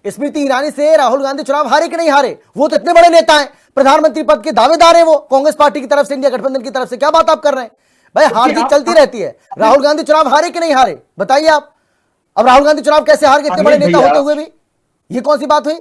स्मृति ईरानी से राहुल गांधी चुनाव हारे कि नहीं हारे, वो तो इतने बड़े नेता हैं, प्रधानमंत्री पद के दावेदार हैं वो कांग्रेस पार्टी की तरफ से, इंडिया गठबंधन की तरफ से। क्या बात आप कर रहे हैं भाई, हार जीत चलती रहती है। राहुल गांधी चुनाव हारे कि नहीं हारे बताइए आप। अब राहुल गांधी चुनाव कैसे हार गए इतने बड़े नेता होते हुए भी, ये कौन सी बात हुई।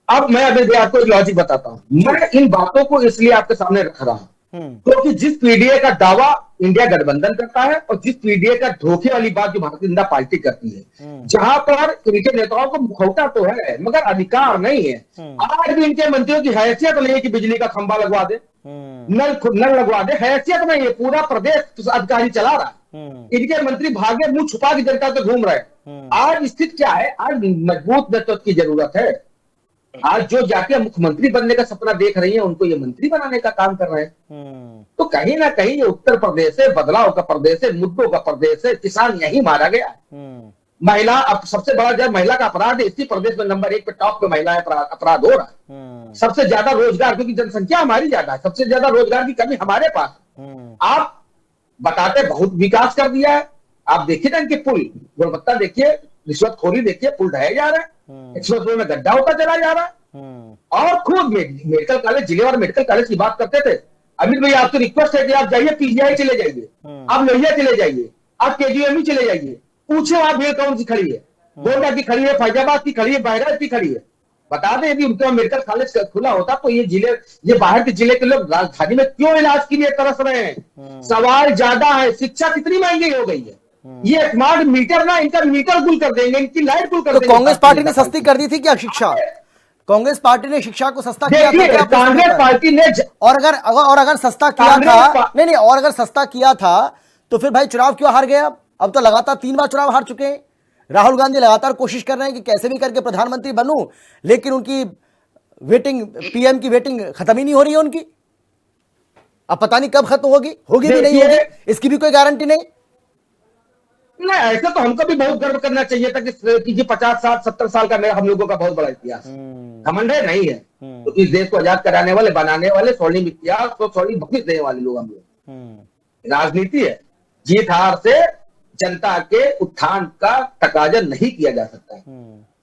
अब मैं अभी आपको एक लॉजिक बताता हूं। मैं इन बातों को इसलिए आपके सामने रख रहा हूं क्योंकि जिस पीडीए का दावा इंडिया गठबंधन करता है और जिस पीडीए का धोखे वाली बात जो भारतीय जनता पार्टी करती है, जहां पर इनके नेताओं को मुखौटा तो है मगर अधिकार नहीं है। आज भी इनके मंत्रियों की हैसियत नहीं है कि बिजली का खंभा लगवा दे, नल लगवा दे, हैसियत नहीं है। पूरा प्रदेश अधिकारी चला रहा है, इनके मंत्री भागे मुंह छुपा के जनता से घूम रहे हैं। आज स्थिति क्या है, आज मजबूत नेतृत्व की जरूरत है। आज जो जाके मुख्यमंत्री बनने का सपना देख रही है उनको ये मंत्री बनाने का काम कर रहे हैं। तो कहीं ना कहीं ये उत्तर प्रदेश है, बदलाव का प्रदेश है, मुद्दों का प्रदेश है। किसान यही मारा गया है। महिला, अब सबसे बड़ा जब महिला का अपराध है, इसी प्रदेश में नंबर 1 पे टॉप पे महिला अपराध हो रहा है। सबसे ज्यादा रोजगार, क्योंकि जनसंख्या हमारी ज्यादा है, सबसे ज्यादा रोजगार की कमी हमारे पास। आप बताते बहुत विकास कर दिया है। आप देखिए ना इनके पुल, गुणवत्ता देखिए, रिश्वतखोरी देखिए, पुल ढहे जा रहा है, एक्सप्रेस वे में गड्ढा होता चला जा रहा है। और खुद मेडिकल कॉलेज, जिलेवार मेडिकल कॉलेज की बात करते थे। अमित भैया आपसे रिक्वेस्ट है कि आप जाइए पीजीआई चले जाइए, आप लोहिया चले जाइए, आप केजीएमई चले जाइए, पूछे वहां भीड़ कौन सी खड़ी है, गोंडा की खड़ी है, फैजाबाद की खड़ी है, बहराइच की खड़ी है। बता दें यदि उनका मेडिकल कॉलेज खुला होता तो ये बाहर के जिले के लोग राजधानी में क्यों इलाज के लिए तरस रहे हैं। सवाल ज्यादा है, शिक्षा कितनी महंगी हो गई है। ये स्मार्ट मीटर ना, इनका मीटर गुल कर देंगे, इनकी लाइट गुल कर देंगे। कांग्रेस पार्टी ने सस्ती कर दी थी क्या शिक्षा। कांग्रेस पार्टी ने शिक्षा को सस्ता किया था देखिए, क्या? कांग्रेस पार्टी ने और अगर सस्ता किया था, नहीं और अगर सस्ता किया था तो फिर भाई चुनाव क्यों हार गए? अब तो लगातार 3 बार चुनाव हार चुके हैं। राहुल गांधी लगातार कोशिश कर रहे हैं कि कैसे भी करके प्रधानमंत्री बनूं, लेकिन उनकी वेटिंग, पीएम की वेटिंग खत्म ही नहीं हो रही है उनकी। अब पता नहीं कब खत्म होगी भी नहीं होगी, इसकी भी कोई गारंटी नहीं। नहीं, ऐसा तो हमको भी बहुत गर्व करना चाहिए था कि ये 50, 60, 70 साल का हम लोगों का बहुत बड़ा इतिहास, घमंड है नहीं है। तो इस देश को आजाद कराने वाले, बनाने वाले, स्वर्णिम इतिहास को स्वर्णिम बख्शिश देने वाले लोग हम लोग। राजनीति है, जीत हार से जनता के उत्थान का तकाजा नहीं किया जा सकता है।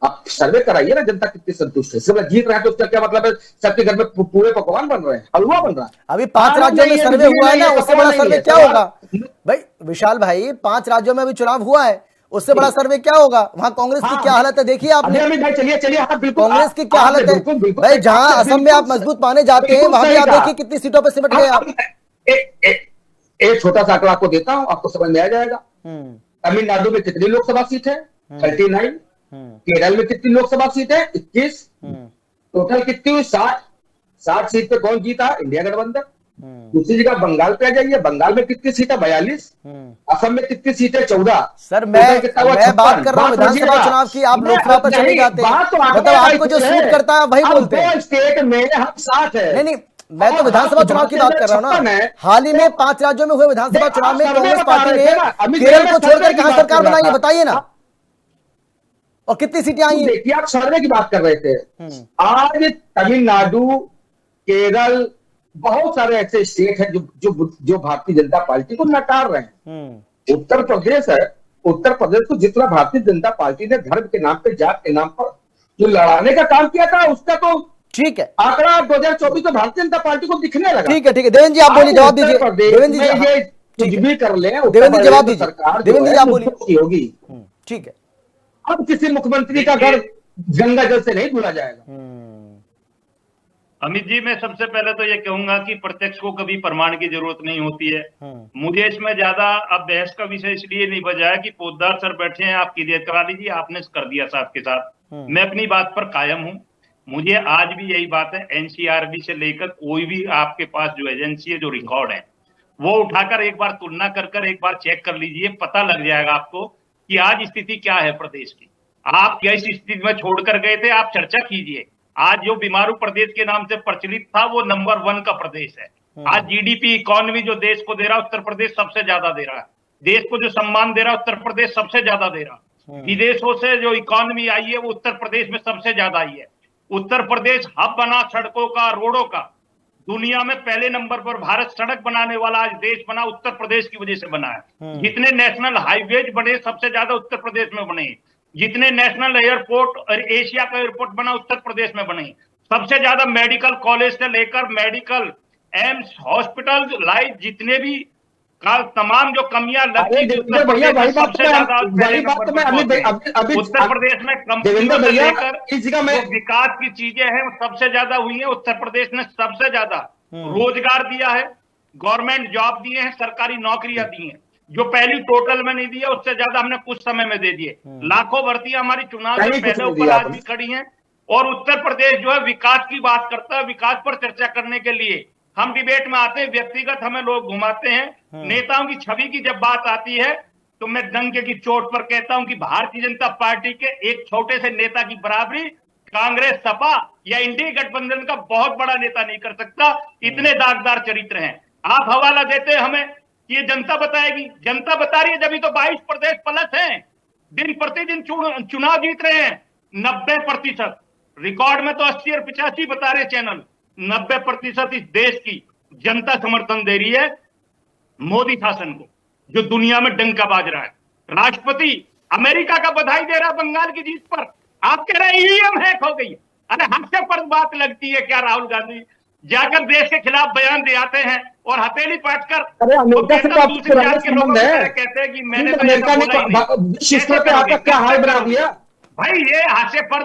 आप सर्वे कराइए ना, जनता कितनी संतुष्ट है। सिर्फ जीत रहा है तो उसका क्या मतलब है? सबके घर में पूरे पकवान बन रहे हैं, हलवा बन रहा है। अभी 5 राज्यों में सर्वे हुआ है ना, उससे बड़ा सर्वे क्या होगा भाई? विशाल भाई, 5 राज्यों में अभी चुनाव हुआ है, उससे बड़ा सर्वे क्या होगा? वहां कांग्रेस की क्या हालत है देखिए आपने। चलिए, कांग्रेस की क्या हालत है भाई? जहां असम में आप मजबूत माने जाते हैं, वहां भी आप देखिए कितनी सीटों पर सिमट गए आप। एक छोटा सा आंकड़ा आपको देता हूं, आपको समझ में आ जाएगा। तमिलनाडु में कितनी लोकसभा सीट है? 39। केरल में कितनी लोकसभा सीट है? 21। टोटल कितनी हुई? 60 सीट पे कौन जीता? इंडिया गठबंधन। दूसरी जगह बंगाल पे आ जाइए, बंगाल में कितनी सीट है? 42। असम में कितनी सीट है? 14। सर मैं बात कर रहा हूँ विधानसभा चुनाव की, आप लोकसभा पर चले जाते हैं। मतलब आपको जो सूट करता है वही बोलते हैं। स्टेट में हम साथ है। नहीं, मैं तो विधानसभा चुनाव की बात कर रहा हूँ ना। हाल ही में 5 राज्यों में हुए विधानसभा चुनाव में कांग्रेस पार्टी ने केरल को छोड़कर कहां सरकार बनाई है बताइए ना, और कितनी सीटें आई हैं? देखिए, आप सर्वे की बात कर रहे थे। आज तमिलनाडु, केरल, बहुत सारे ऐसे स्टेट हैं जो भारतीय जनता पार्टी को नकार रहे हैं। उत्तर प्रदेश है, उत्तर प्रदेश को जितना भारतीय जनता पार्टी ने धर्म के नाम पे, जात के नाम पर जो लड़ाने का काम किया था, उसका तो ठीक है आंकड़ा 2024 में भारतीय जनता पार्टी को दिखने लगा। ठीक है देवेंद्र जी आप बोलिए, जवाब दीजिए। देवेंद्र जी ये कुछ भी कर ले, देवेंद्र जी जवाब दीजिए। सरकार देवेंद्र जी आप बोलिए। होगी। ठीक है, अब किसी मुख्यमंत्री का घर गंगा जल से नहीं धुला जाएगा। अमित जी, मैं सबसे पहले तो ये कहूंगा कि प्रत्यक्ष को कभी प्रमाण की जरूरत नहीं होती है। मुझे इसमें ज्यादा अब बहस का विषय इसलिए नहीं बचा है कि पोद्दार सर बैठे हैं, आप क्लियर करा लीजिए, आपने कर दिया साथ के साथ। मैं अपनी बात पर कायम हूं। मुझे आज भी यही बात है, एनसीआरबी से लेकर कोई भी आपके पास जो एजेंसी है, जो रिकॉर्ड है, वो उठाकर एक बार तुलना कर एक बार चेक कर लीजिए, पता लग जाएगा आपको कि आज स्थिति क्या है प्रदेश की। आप किस स्थिति में छोड़कर गए थे, आप चर्चा कीजिए। आज जो बीमारू प्रदेश के नाम से प्रचलित था, वो नंबर 1 का प्रदेश है। आज जीडीपी, इकोनॉमी जो देश को दे रहा है, उत्तर प्रदेश सबसे ज्यादा दे रहा है। देश को जो सम्मान दे रहा है, उत्तर प्रदेश सबसे ज्यादा दे रहा है। विदेशों से जो इकोनॉमी आई है, वो उत्तर प्रदेश में सबसे ज्यादा आई है। उत्तर प्रदेश हब बना सड़कों का, रोडों का। दुनिया में पहले नंबर पर भारत सड़क बनाने वाला आज देश बना, उत्तर प्रदेश की वजह से बना है। जितने नेशनल हाईवेज बने, सबसे ज्यादा उत्तर प्रदेश में बने। जितने नेशनल एयरपोर्ट और एशिया का एयरपोर्ट बना, उत्तर प्रदेश में बने। सबसे ज्यादा मेडिकल कॉलेज से लेकर मेडिकल एम्स, हॉस्पिटल, लाइफ, जितने भी तमाम जो कमियां लगती थी, उत्तर प्रदेश में सबसे ज्यादा उत्तर प्रदेश में कंपनियों से लेकर विकास की चीजें हैं, सबसे ज्यादा हुई है। उत्तर प्रदेश ने सबसे ज्यादा रोजगार दिया है, गवर्नमेंट जॉब दिए हैं, सरकारी नौकरियां दी हैं। जो पहली टोटल में नहीं दिया, उससे ज्यादा हमने कुछ समय में दे दिए। लाखों भर्तियां हमारी चुनाव से पहले ऊपर आज भी खड़ी हैं। और उत्तर प्रदेश जो है विकास की बात करता है। विकास पर चर्चा करने के लिए हम डिबेट में आते हैं, व्यक्तिगत हमें लोग घुमाते हैं। नेताओं की छवि की जब बात आती है, तो मैं डंके की चोट पर कहता हूं कि भारतीय जनता पार्टी के एक छोटे से नेता की बराबरी कांग्रेस, सपा या इंडिया गठबंधन का बहुत बड़ा नेता नहीं कर सकता। इतने दागदार चरित्र हैं। आप हवाला देते हैं हमें, ये जनता बताएगी। जनता बता रही है, जब तो 22 प्रदेश प्लस हैं, दिन प्रतिदिन चुनाव जीत रहे हैं। 90% रिकॉर्ड में तो 80 और 85 बता रहे चैनल। 90% इस देश की जनता समर्थन दे रही है मोदी शासन को, जो दुनिया में डंका बाज रहा है। राष्ट्रपति अमेरिका का बधाई दे रहा बंगाल की जीत पर। आप कह रहे ईवीएम हैक हो गई। अरे हास्यास्पद बात लगती है क्या राहुल गांधी जाकर देश के खिलाफ बयान दे आते हैं और हथेली पाटकर दूसरी जात के लोगों कहते हैं कि मैंने तो क्या हाल बना दिया। भाई ये हास्यास्पद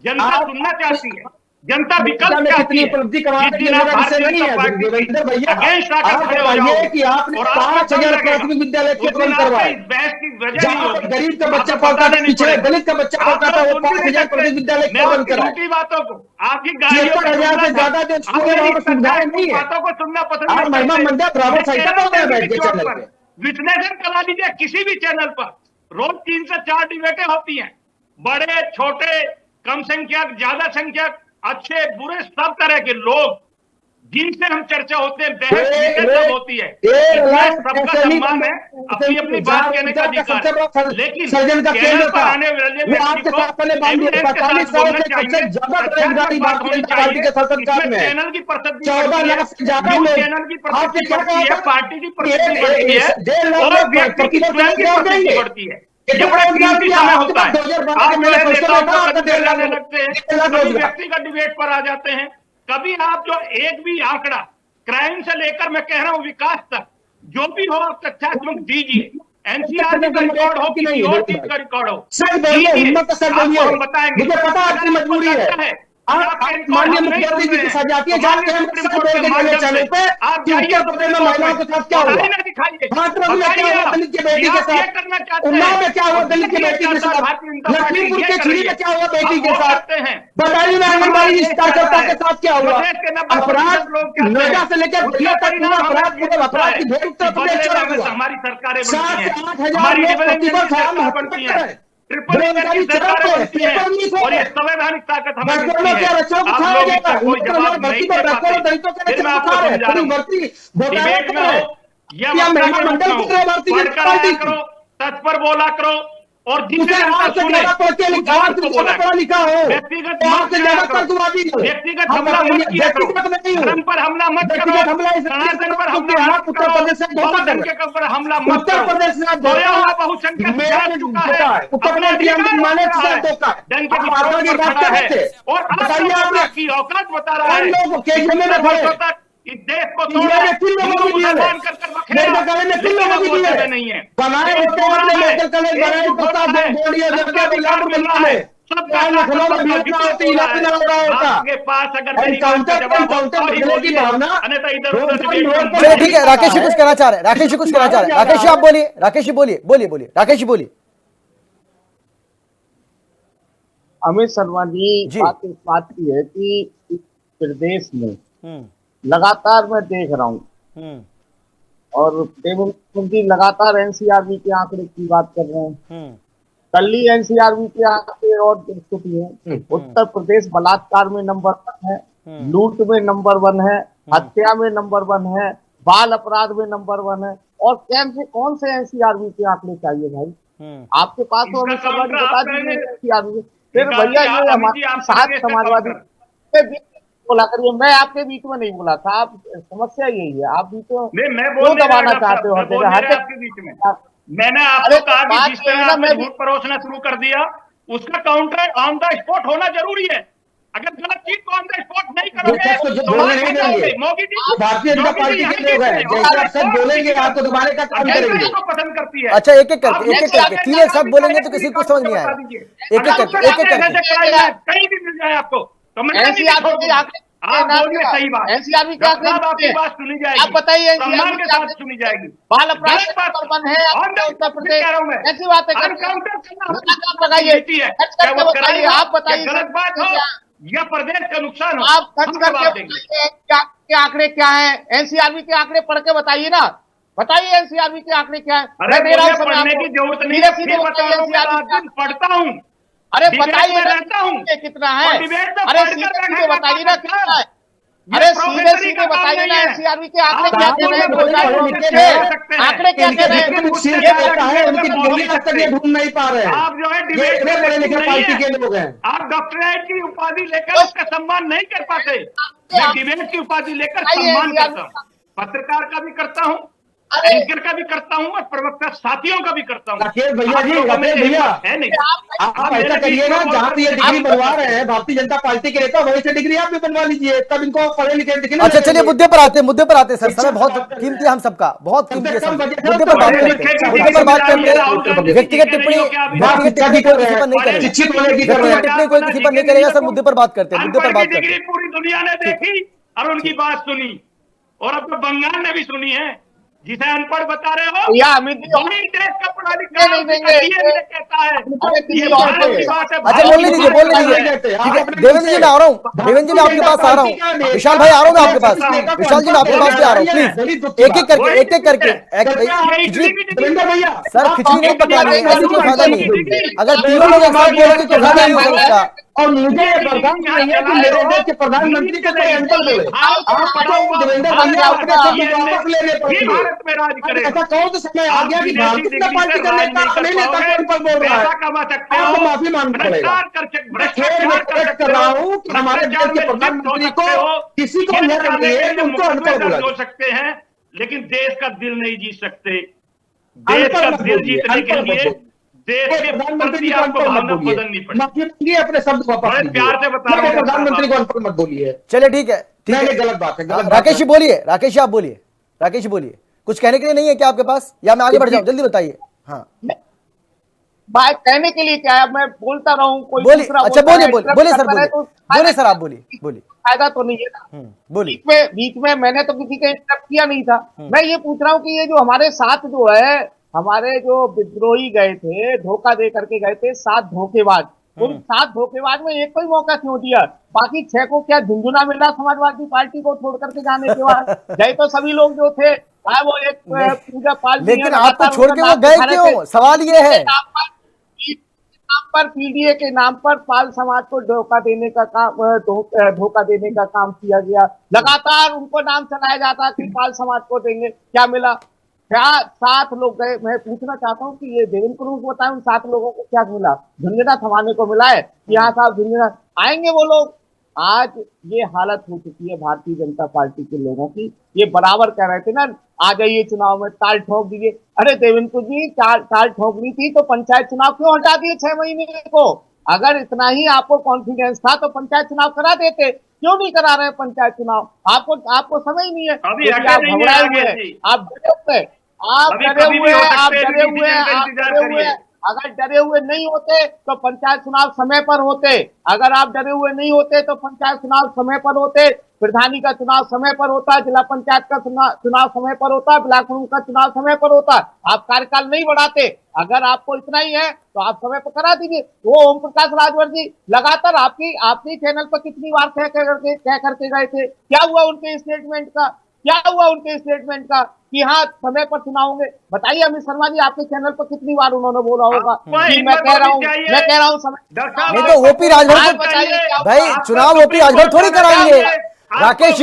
जनता सुनना चाहती है। जनता विकल्प में चाहती कितनी है। उपलब्धि करा जिस दिन आप भारतीय जनता पार्टी देवेंद्र भैया, अगेंस्ट आकर आप खड़े हो बताइए जाओगे कि आपने और आपको 5,000 लगेगा, प्राथमिक विद्यालय उस के दिन बंद करवाए। आपको इस बहस की वजह नहीं जहाँ होगी। गरीब का बच्चा आपको पढ़ता था, बताना नहीं पिछड़े पड़ेगा। दलित का बच्चा आप पढ़ता था, लोग वो सुन भी नहीं 5,000 सकते। प्राथमिक विद्यालय मैं क्यों बंद आपकी कराए? झूठी बातों को, आपकी गालियों 73,000 से ज्यादा जो स्कूल है वहाँ पर सुविधाएं नहीं है। बातों को सुनना पसंद आप नहीं महिमा करते। मंडल बराबर मैं सहिता कह रहा बोल रहे हैं हूं बैठ के चौक चैनल पर पे। विश्लेषण करा लीजिए किसी भी चैनल पर, रोज 3 से 4 डिबेटें होती हैं, बड़े छोटे, कम संख्यक, ज्यादा संख्यक, अच्छे बुरे सब तरह के लोग जिनसे हम चर्चा होते हैं, बहस विषय सब होती है। इसमें सबका सम्मान है, अपनी अपनी बात कहने का अधिकार है। लेकिन सर्जन का चैनल केंद्र पर था, आने वाले वो व्यक्ति आपके को साथ पहले बांध दिए। एविडेंस के 45 साथ साल बोलना से सबसे चाहिए, ज्यादा तथ्यात्मक बेरोजगारी बात भारतीय होनी जनता पार्टी चाहिए। के शासनकाल इसमें में है। चैनल की प्रसिद्धि 14 बढ़ती है, लाख से ज्यादा न्यूज लोग, चैनल की आपने प्रसिद्धि क्या बढ़ती है, कहा? पार्टी की प्रसिद्धि बढ़ती है 1.5 लाख और लोग व्यक्ति की प्रतिवर्ष स्वयं की रोजगार प्रसिद्धि देंगे। बढ़ती है। कितना ये बड़ा रोजगार कीमती दिया? समय आपके होता पास है। 2012 आप के जो है मैनिफेस्टो नेताओं में को था आपका कभी 1.5 लाख जाने लगते हैं, 1.5 लाख कभी रोजगार। व्यक्तिगत डिबेट पर आ जाते हैं, कभी आप जो एक भी आंकड़ा क्राइम से लेकर मैं कह रहा हूं विकास तक जो भी हो आप तथ्यात्मक दीजिए। एनसीआरबी का रिकॉर्ड हो, किसी और चीज का रिकॉर्ड हो, सर बोलिए, हिम्मत के साथ बोलिए। आपको हम बताएंगे। मुझे पता है आपकी अगर आपको मजबूरी है। लगता है आप माननीय मुख्यमंत्री जी की सजाती है, जाके हम सच बोल के जाने चैनल पे कि उत्तर प्रदेश में महिलाओं के साथ क्या हुआ, हाथरस में क्या हुआ दलित की बेटी के साथ, उन्नाव में क्या हुआ दलित की बेटी के साथ, लखीमपुर के छिड़ी में क्या हुआ बेटी के साथ, बदायूं में आंगनबाड़ी कार्यकर्ता के साथ क्या हुआ। अपराध नोएडा से लेकर दिल्ली तक पूरा अपराध, पूरे अपराध की भेंट उत्तर प्रदेश चढ़ा हुआ। हमारी सरकारें 7 से 8 हजार लोग प्रतिवर्ष हम बनती हत्या है, करें। ट्रिपल इंजन की सरकारें बनती है और ये संवैधानिक ताकत हमें मिलती है। आप लोग इसका कोई जवाब नहीं दे पाते। फिर मैं आपको समझा रहा हूं, डिबेट में हो या वक्ता के रूप में हो, पढ़कर आया करो, तत्पर बोला करो और जिसे जनता सुने उसको बोला करो। व्यक्तिगत मत किया करो, व्यक्तिगत हमला मत किया करो, धर्म पर हमला मत करो, सनातन पर हमला मत करो, बहुजन के ऊपर हमला मत करो। सोया हुआ बहुसंख्यक जाग चुका है, अपने अधिकार डंके की चोट पर खड़ा है और आप लोगों की औकात बता रहा है। वर्षों तक इस देश को तोड़ा, हिंदू मुसलमान कर कर बखेरा, लेकिन अब वो समय नहीं है। आपके पास अगर मेरी बात का जवाब हो तो ही बोलिए, अन्यथा इधर उधर डिबेट चलिए ठीक है, राकेश जी कुछ कहना चाह रहे हैं, राकेश जी कुछ कहना चाह रहे हैं। राकेश जी आप बोलिए, राकेश जी बोलिए, बोलिए राकेश जी बोलिए। अमित शर्मा जी, बात इस बात की है कि इस प्रदेश में लगातार मैं देख रहा हूँ और देवेंद्र जी लगातार एनसीआरबी के आंकड़े की बात कर रहे हैं। कल ही एनसीआरबी के आंकड़े और देख चुकी है। उत्तर प्रदेश बलात्कार में नंबर 1 है, लूट में नंबर 1 है, हत्या में नंबर 1 है, बाल अपराध में नंबर 1 है। और कौन से एनसीआरबी के आंकड़े चाहिए भाई आपके पास? तो हमें समाज बता दीजिए एनसीआरबी। फिर भैया ये हमारे साथ समाजवादी बोला करिए, मैं आपके बीच में नहीं बोला था। आप समस्या यही है, आप बीच में क्यों दबाना चाहते हो? आपके बीच में मैंने आपको कहा कि जिस तरह आपने झूठ परोसना शुरू कर दिया उसका काउंटर ऑन द स्पॉट होना जरूरी है। अगर गलत चीज को ऑन द स्पॉट नहीं करोगे तो भारतीय जनता पार्टी के लोग हैं, जैसे आप सब बोलेंगे आपको दोबारा का काम करेंगे। पसंद करती है। अच्छा एक एक करके तीन एक साथ बोलेंगे तो किसी को समझ नहीं आएगा। एक एक करके कहीं भी मिल जाए आपको तो मैं आप बोलिए सही बात। एनसीआरबी क्या आपकी बात सुनी जाएगी, आप बताइए सम्मान के साथ सुनी जाएगी। बाल अपराध नंबर 1 है उत्तर प्रदेश, ऐसी बातें लगाइए, आप बताइए गलत बात हो या प्रदेश का नुकसान हो, आप खर्च करके के आंकड़े क्या है? एनसीआरबी के आंकड़े पढ़ के बताइए ना, बताइए एनसीआरबी के आंकड़े क्या है? अरे पढ़ने की जरूरत नहीं है, फिर पढ़ता हूँ। अरे बताइए कितना है? अरे सीधे बताइए ना कितना है? अरे सीधे बताइए ना एनसीआरबी के आंकड़े क्या कह रहे हैं? आंकड़े क्या कह रहे हैं? उनकी बोली आज तक ये ढूंढ नहीं पा रहे हैं। आप जो है डिबेट में पढ़े लिखे पार्टी के लोग हैं, आप डॉक्टरेट की उपाधि लेकर उसका सम्मान नहीं कर पाते। मैं डिबेट की उपाधि लेकर सम्मान करता हूँ, पत्रकार का भी करता हूँ, एंकर का भी करता हूं और प्रवक्ता साथियों का भी करता हूं। राकेश भैया जी, राकेश भैया है नहीं, आप ऐसा करिए ना, जहाँ पे ये डिग्री बनवा रहे हैं भारतीय जनता पार्टी के नेता, वहीं से डिग्री आप भी बनवा लीजिए, तब इनको पढ़े लिखे दिखने अच्छा चलिए मुद्दे पर आते हैं सर, समय बहुत कीमती है हम सबका, बहुत कीमती है, मुद्दे पर बात करते हैं, व्यक्तिगत टिप्पणी कोई किसी पर नहीं करेगा, व्यक्तिगत टिप्पणी कोई किसी पर नहीं करेगा सर, मुद्दे पर बात करते हैं, मुद्दे पर बात करते हैं। पूरी दुनिया ने देखी और उनकी बात सुनी, और अब तो बंगाल ने भी सुनी है। जिसे अनपढ़ बता रहे हो या अमित जी, देश का पढ़ा लिखा नहीं देंगे, कहता है ये भारत की बात है। अच्छा बोलने दीजिए, ठीक है देवेंद्र जी मैं आ रहा हूँ, देवेंद्र जी मैं आपके पास आ रहा हूँ, विशाल भाई आ रहा हूँ मैं आपके पास, विशाल जी मैं आपके पास भी आ रहा हूँ, प्लीज एक एक करके सर खिचड़ी नहीं पकानी है, ऐसे कोई फायदा नहीं है, अगर तीनों लोग एक साथ बोलेंगे तो फायदा नहीं होगा उसका। और मुझे ये बर्दाश्त नहीं है कि मेरे देश के प्रधानमंत्री को कोई अंतर बोले। आप देवेंद्र भैया अपने शब्द वापस लेने पड़ेंगे। ऐसा कौन सा समय आ गया कि भारतीय जनता पार्टी का नेता अपने नेता को ऊपर बोल रहा है, आपको माफी मांगना पड़ेगा। मैं खेल में प्रेस कर रहा हूँ कि हमारे देश के प्रधानमंत्री को किसी को न करिए कि उनको अनपढ़ बोला हो सकते हैं, लेकिन देश का दिल नहीं जीत सकते। देश का दिल जीतने के लिए देश के प्रधानमंत्री को आपको भावना बदलनी पड़ेगी। माफी मांगिए, अपने शब्द वापस लीजिए, प्यार से बता रहा हूं, प्रधानमंत्री को अनपढ़ मत बोलिए। चलिए ठीक है, गलत बात है, राकेश जी बोलिए, राकेश जी आप बोलिए, राकेश जी बोलिए, कुछ कहने के लिए नहीं है क्या आपके पास, या मैं आगे बढ़ जाऊं, जल्दी बताइए। हाँ बात कहने के लिए क्या है, मैं बोलता रहूं, कोई बोलिए, अच्छा बोलिए बोलिए सर, बोलिए सर, आप बोलिए फायदा तो नहीं है ना, बोलिए। बीच में मैंने तो किसी का इंटरप्ट किया नहीं था। मैं ये पूछ रहा हूँ कि ये जो हमारे साथ जो है, हमारे जो विद्रोही गए थे, धोखा दे करके गए थे, 7 धोखेबाज, उन 7 धोखेबाज में एक को ही मौका क्यों दिया, बाकी 6 को क्या झुंझुना मिला समाजवादी पार्टी को छोड़ करके जाने के बाद? गए तो सभी लोग जो थे, वो एक पूजा पाल, लेकिन आपको छोड़ के वो गए क्यों, सवाल ये है। नाम पर पीडीए के नाम पर पाल समाज को धोखा देने का काम किया गया। लगातार उनको नाम चलाया जाता कि पाल समाज को देंगे, क्या मिला? क्या 7 लोग गए? मैं पूछना चाहता हूँ कि ये देवेंद्र को बताएं, उन 7 लोगों को क्या मिला? झुंझुना थमाने को मिला है कि यहाँ साहब झुंझुना आएंगे वो लोग। आज ये हालत हो चुकी है भारतीय जनता पार्टी के लोगों की। ये बराबर कह रहे थे ना, आ जाइए चुनाव में, ताल ठोक दीजिए। अरे देवेंद्र जी, ताल ठोकनी थी तो पंचायत चुनाव क्यों हटा दिए 6 महीने को? अगर इतना ही आपको कॉन्फिडेंस था तो पंचायत चुनाव करा देते, क्यों नहीं करा रहे पंचायत चुनाव? आपको समय ही नहीं है, आप घबराए हुए हैं, आप डरे हुए हैं। अगर डरे हुए नहीं होते तो पंचायत चुनाव समय पर होते, अगर आप डरे हुए नहीं होते तो पंचायत चुनाव समय पर होते, प्रधानी का चुनाव समय पर होता, जिला पंचायत का चुनाव समय पर होता, ब्लॉक प्रमुख का चुनाव समय पर होता। आप कार्यकाल नहीं बढ़ाते। अगर आपको इतना ही है तो आप समय पर करा दीजिए। वो ओम प्रकाश राजभर जी लगातार आपकी चैनल पर कितनी बार कह करके गए थे, क्या हुआ उनके स्टेटमेंट का कि हाँ समय पर चुनाव होंगे? बताइए अमित शर्मा जी, आपके चैनल पर कितनी बार उन्होंने बोला होगा कि मैं कह रहा हूँ समय। नहीं तो ओपी राजभर भाई चुनाव ओपी राजभर थोड़ी कराएंगे। राकेश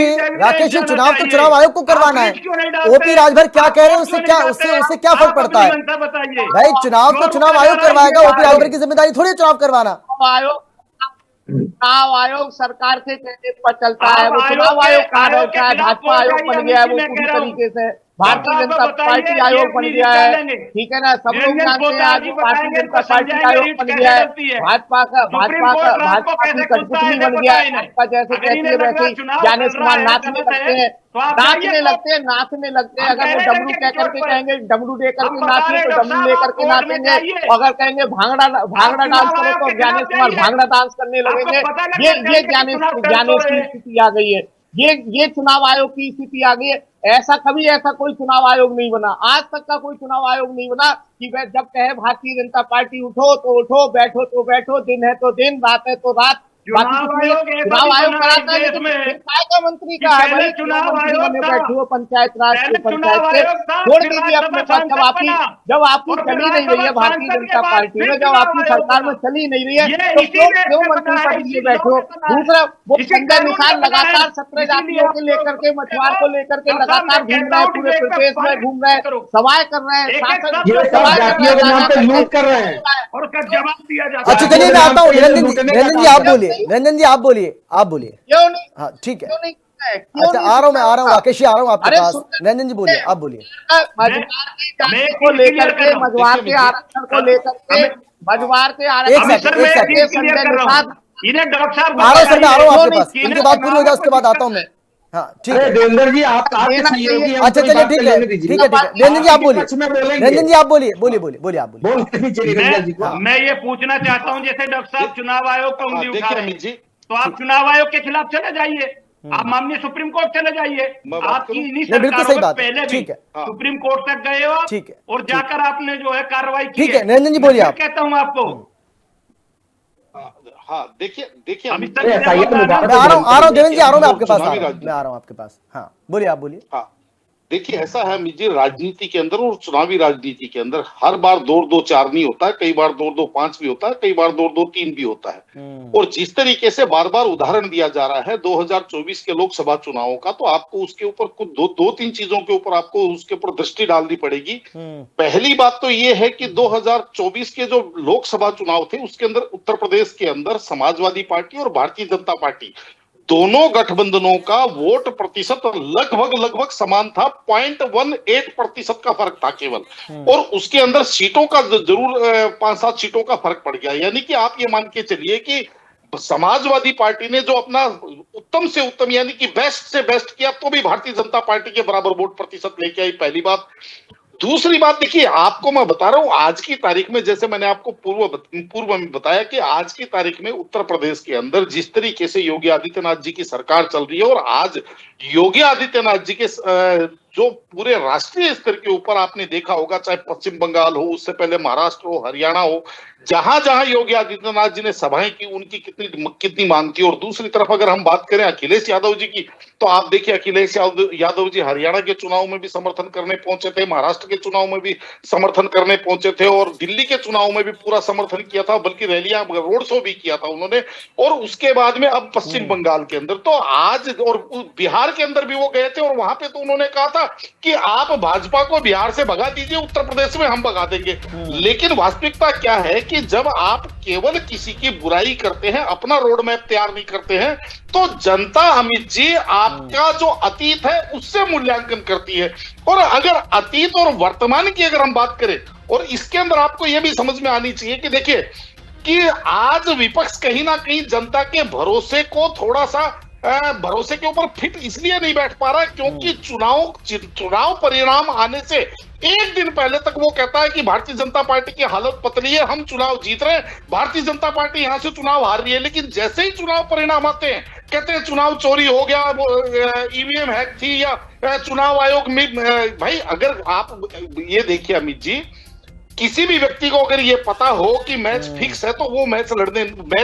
जी चुनाव तो चुनाव आयोग को करवाना है। ओपी राजभर क्या कह रहे हैं, उससे क्या फर्क पड़ता है भाई? चुनाव तो चुनाव आयोग करवाएगा, ओपी राजभर की जिम्मेदारी थोड़ी चुनाव करवाना। चुनाव आयोग सरकार के कहने पर चलता है। वो चुनाव आयोग कहा रहता है, भाजपा आयोग बन गया है वो पूरी तरीके से, भारतीय जनता पार्टी आयोग बन गया है, ठीक है ना? सब लोग जानते हैं आज भारतीय जनता पार्टी आयोग बन गया है, भाजपा की कठपुतली बन गया है। भाजपा जैसे कहती है वैसे ज्ञानेश कुमार नाचने लगते हैं। अगर वो डमरू कह करके कहेंगे, डमरू दे करके नाचने तो डमरू लेकर के नाचेंगे, अगर कहेंगे भांगड़ा डांस करो तो ज्ञानेश कुमार भांगड़ा डांस करने लगेंगे। ये ज्ञानेश की स्थिति आ गई है, ये चुनाव आयोग की स्थिति आ गई है। ऐसा कोई चुनाव आयोग नहीं बना, आज तक का कोई चुनाव आयोग नहीं बना कि वह जब कहे भारतीय जनता पार्टी उठो तो उठो, बैठो तो बैठो, दिन है तो दिन, रात है तो रात। चुनाव आयोग कराता है, लेकिन का मंत्री का है भाई, चुनाव आयोग में बैठे हो पंचायत राज के, पंचायत के छोड़ दीजिए अपने पास। जब आपकी चली नहीं रही है भारतीय जनता पार्टी में, जब आपकी सरकार में चली नहीं रही है तो क्यों मंत्री पद लिए बैठे हो? दूसरा वो संजय निषाद लगातार 17 जातियों के लेकर के, मछुआर को लेकर के लगातार घूम रहे हैं, पूरे प्रदेश में घूम रहे हैं, सवाल कर रहे हैं, लूट कर रहे हैं और उसका जवाब दिया जाता है। अच्छा चलिए मैं आता हूँ, रंजन जी आप बोलिए, आप बोलिए। क्यों नहीं? हाँ ठीक है, अच्छा आ रहा हूँ राकेश जी, आ रहा हूँ आपके पास। रंजन जी बोलिए, आप बोलिए। लेकर के मझवार के आरक्षण को लेकर के मझवार के आरक्षण इन्हें डॉक्टर साहब आ रहा हूँ सर, मैं आ रहा हूँ आपके पास। इनकी बात पूरी हो जाए उसके बाद आता हूँ मैं। हाँ ठीक है देवेंद्र जी, आप अच्छा चलिए ठीक है रंजन जी आप बोलिए। रंजन जी आप बोलिए आप बोलिए। मैं ये पूछना चाहता हूँ, जैसे डॉक्टर साहब चुनाव आयोग का उंगली उठा रहे हैं, तो आप चुनाव आयोग के खिलाफ चले जाइए, आप माननीय सुप्रीम कोर्ट चले जाइए। आपकी इन्हीं सरकारों में पहले भी सुप्रीम कोर्ट तक गए हो ठीक है, और जाकर आपने जो है कार्रवाई की। ठीक है रंजन जी बोलिए आप। कहता हूँ आपको, हाँ देखिए मैं आ रहा हूँ देवेंद्र जी, आ रहा हूँ मैं आपके पास, मैं आ रहा हूँ आपके पास। हाँ बोलिए, आप बोलिए। हाँ देखिए, ऐसा है अमित जी, राजनीति के अंदर और चुनावी राजनीति के अंदर हर बार 2-2-4 नहीं होता है, कई बार 2-2-5 भी होता है, कई बार 2-2-3 भी होता है। और जिस तरीके से बार बार उदाहरण दिया जा रहा है 2024 के लोकसभा चुनावों का, तो आपको उसके ऊपर कुछ दो तीन चीजों के ऊपर आपको उसके ऊपर दृष्टि डालनी पड़ेगी। पहली बात तो ये है कि 2024 के जो लोकसभा चुनाव थे उसके अंदर उत्तर प्रदेश के अंदर समाजवादी पार्टी और भारतीय जनता पार्टी दोनों गठबंधनों का वोट प्रतिशत लगभग समान था। 0.18% का फर्क था केवल, और उसके अंदर सीटों का जरूर 5-7 सीटों का फर्क पड़ गया। यानी कि आप ये मान के चलिए कि समाजवादी पार्टी ने जो अपना उत्तम से उत्तम यानी कि बेस्ट से बेस्ट किया, तो भी भारतीय जनता पार्टी के बराबर वोट प्रतिशत लेके आई, पहली बात। दूसरी बात देखिए, आपको मैं बता रहा हूं आज की तारीख में, जैसे मैंने आपको पूर्व में बताया कि आज की तारीख में उत्तर प्रदेश के अंदर जिस तरीके से योगी आदित्यनाथ जी की सरकार चल रही है, और आज योगी आदित्यनाथ जी के जो पूरे राष्ट्रीय स्तर के ऊपर आपने देखा होगा, चाहे पश्चिम बंगाल हो, उससे पहले महाराष्ट्र हो, हरियाणा हो, जहां जहां योगी आदित्यनाथ जी ने सभाएं की, उनकी कितनी मांग थी। और दूसरी तरफ अगर हम बात करें अखिलेश यादव जी की, तो आप देखिए अखिलेश यादव जी हरियाणा के चुनाव में भी समर्थन करने पहुंचे थे, महाराष्ट्र के चुनाव में भी समर्थन करने पहुंचे थे, और दिल्ली के चुनाव में भी पूरा समर्थन किया था, बल्कि रैलियां रोड शो भी किया था उन्होंने। और उसके बाद में अब पश्चिम बंगाल के अंदर, तो आज और बिहार के अंदर भी वो गए थे, और वहां पे तो उन्होंने कहा था कि आप भाजपा को बिहार से भगा दीजिए, उत्तर प्रदेश में हम भगा देंगे। लेकिन वास्तविकता क्या है कि जब आप केवल किसी की बुराई करते हैं, अपना रोड मैप तैयार नहीं करते हैं, तो जनता अमित जी आपका जो अतीत है उससे मूल्यांकन करती है। और अगर अतीत और वर्तमान की अगर हम बात करें, और इसके अंदर आपको यह भी समझ में आनी चाहिए कि देखिए कि आज विपक्ष कहीं ना कहीं जनता के भरोसे को थोड़ा सा भरोसे के ऊपर फिट इसलिए नहीं बैठ पा रहा है क्योंकि चुनाव परिणाम आने से एक दिन पहले तक वो कहता है कि भारतीय जनता पार्टी की हालत पतली है, हम चुनाव जीत रहे हैं, भारतीय जनता पार्टी यहां से चुनाव हार रही है। लेकिन जैसे ही चुनाव परिणाम आते हैं, कहते हैं चुनाव चोरी हो गया, ईवीएम हैक थी, या चुनाव आयोग में। भाई अगर आप ये देखिए अमित जी, किसी भी व्यक्ति को अगर ये पता हो कि मैच फिक्स है, तो वो मैच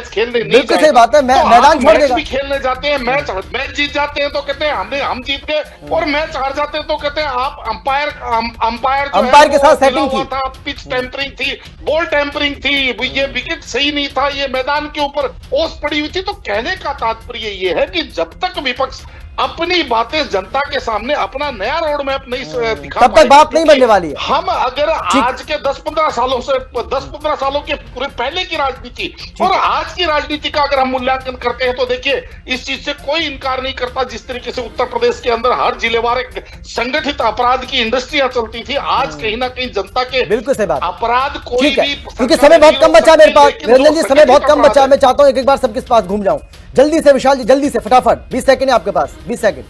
खेलने नहीं जाएगा। सही बात है, मैदान छोड़ देगा। भी खेलने जाते हैं, मैच जीत जाते हैं तो कहते हैं हम जीत गए, और मैच हार जाते हैं तो कहते हैं आप अंपायर के साथ सेटिंग थी, पिच टेम्परिंग थी, बॉल टेम्परिंग थी, ये विकेट सही नहीं था, ये मैदान के ऊपर ओस पड़ी हुई थी। तो कहने का तात्पर्य ये है कि जब तक विपक्ष अपनी बातें जनता के सामने, अपना नया रोड मैप नहीं दिखा, तब तक बात नहीं बनने वाली है। हम अगर आज के 10-15 सालों के पूरे पहले की राजनीति और आज की राजनीति का अगर हम मूल्यांकन करते हैं, तो देखिए इस चीज से कोई इनकार नहीं करता, जिस तरीके से उत्तर प्रदेश के अंदर हर जिलेवार एक संगठित अपराध की इंडस्ट्रियां चलती थी, आज कहीं ना कहीं जनता के बिल्कुल सही बात, अपराध कोई भी, क्योंकि समय बहुत कम बचा मेरे पास। रंजन जी समय बहुत कम बचा, मैं चाहता हूं एक बार सबके पास घूम जाऊं। जल्दी से विशाल जी, जल्दी से फटाफट, 20 सेकंड है आपके पास, 20 सेकंड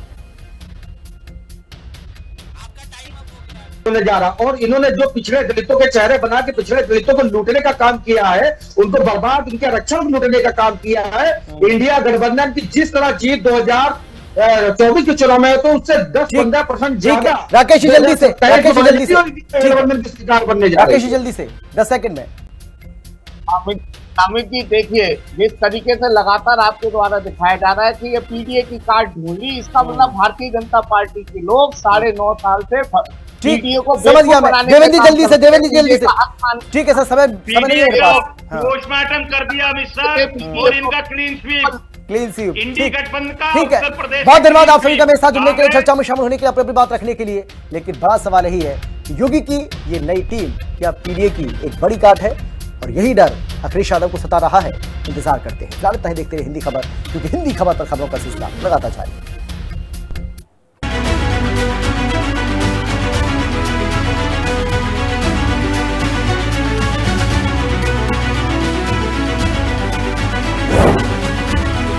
जा रहा। और इन्होंने जो पिछड़े दलितों के चेहरे बना के पिछड़े दलितों को लूटने का काम किया है, उनको बर्बाद, उनके रक्षण लूटने का काम किया है। इंडिया गठबंधन की जिस तरह जीत 2024 के चुनाव में है, तो उससे 10-15% ज्यादा। राकेश जी जल्दी से, गठबंधन की सरकार बनने जा रही है। राकेश जी जल्दी से 10 सेकंड में। अमित जी देखिए, जिस तरीके से लगातार आपके द्वारा दिखाया जा रहा है कि ये पीडीए की कार्ड ढूंढी, इसका मतलब भारतीय जनता पार्टी के लोग 9.5 साल से पीडीए को समझ गया मैं। देवेंद्र जी जल्दी से। ठीक है सर, समय नहीं है मेरे पास। पोस्टमार्टम कर दिया अमित शाह, और इनका क्लीन स्वीप इंडी गठबंधन का ठीक है। उत्तर प्रदेश। बहुत धन्यवाद आप सभी का मेरे साथ जुड़ने के लिए, चर्चा में शामिल होने के लिए, अपनी बात रखने के लिए। लेकिन बड़ा सवाल यही है कि योगी की ये नई टीम क्या पीडीए की एक बड़ी काट है, और यही डर अखिलेश यादव को सता रहा है। इंतजार करते हैं, देखते रहे हिंदी खबर, क्योंकि हिंदी खबर पर खबरों का सिलसिला लगातार जारी है।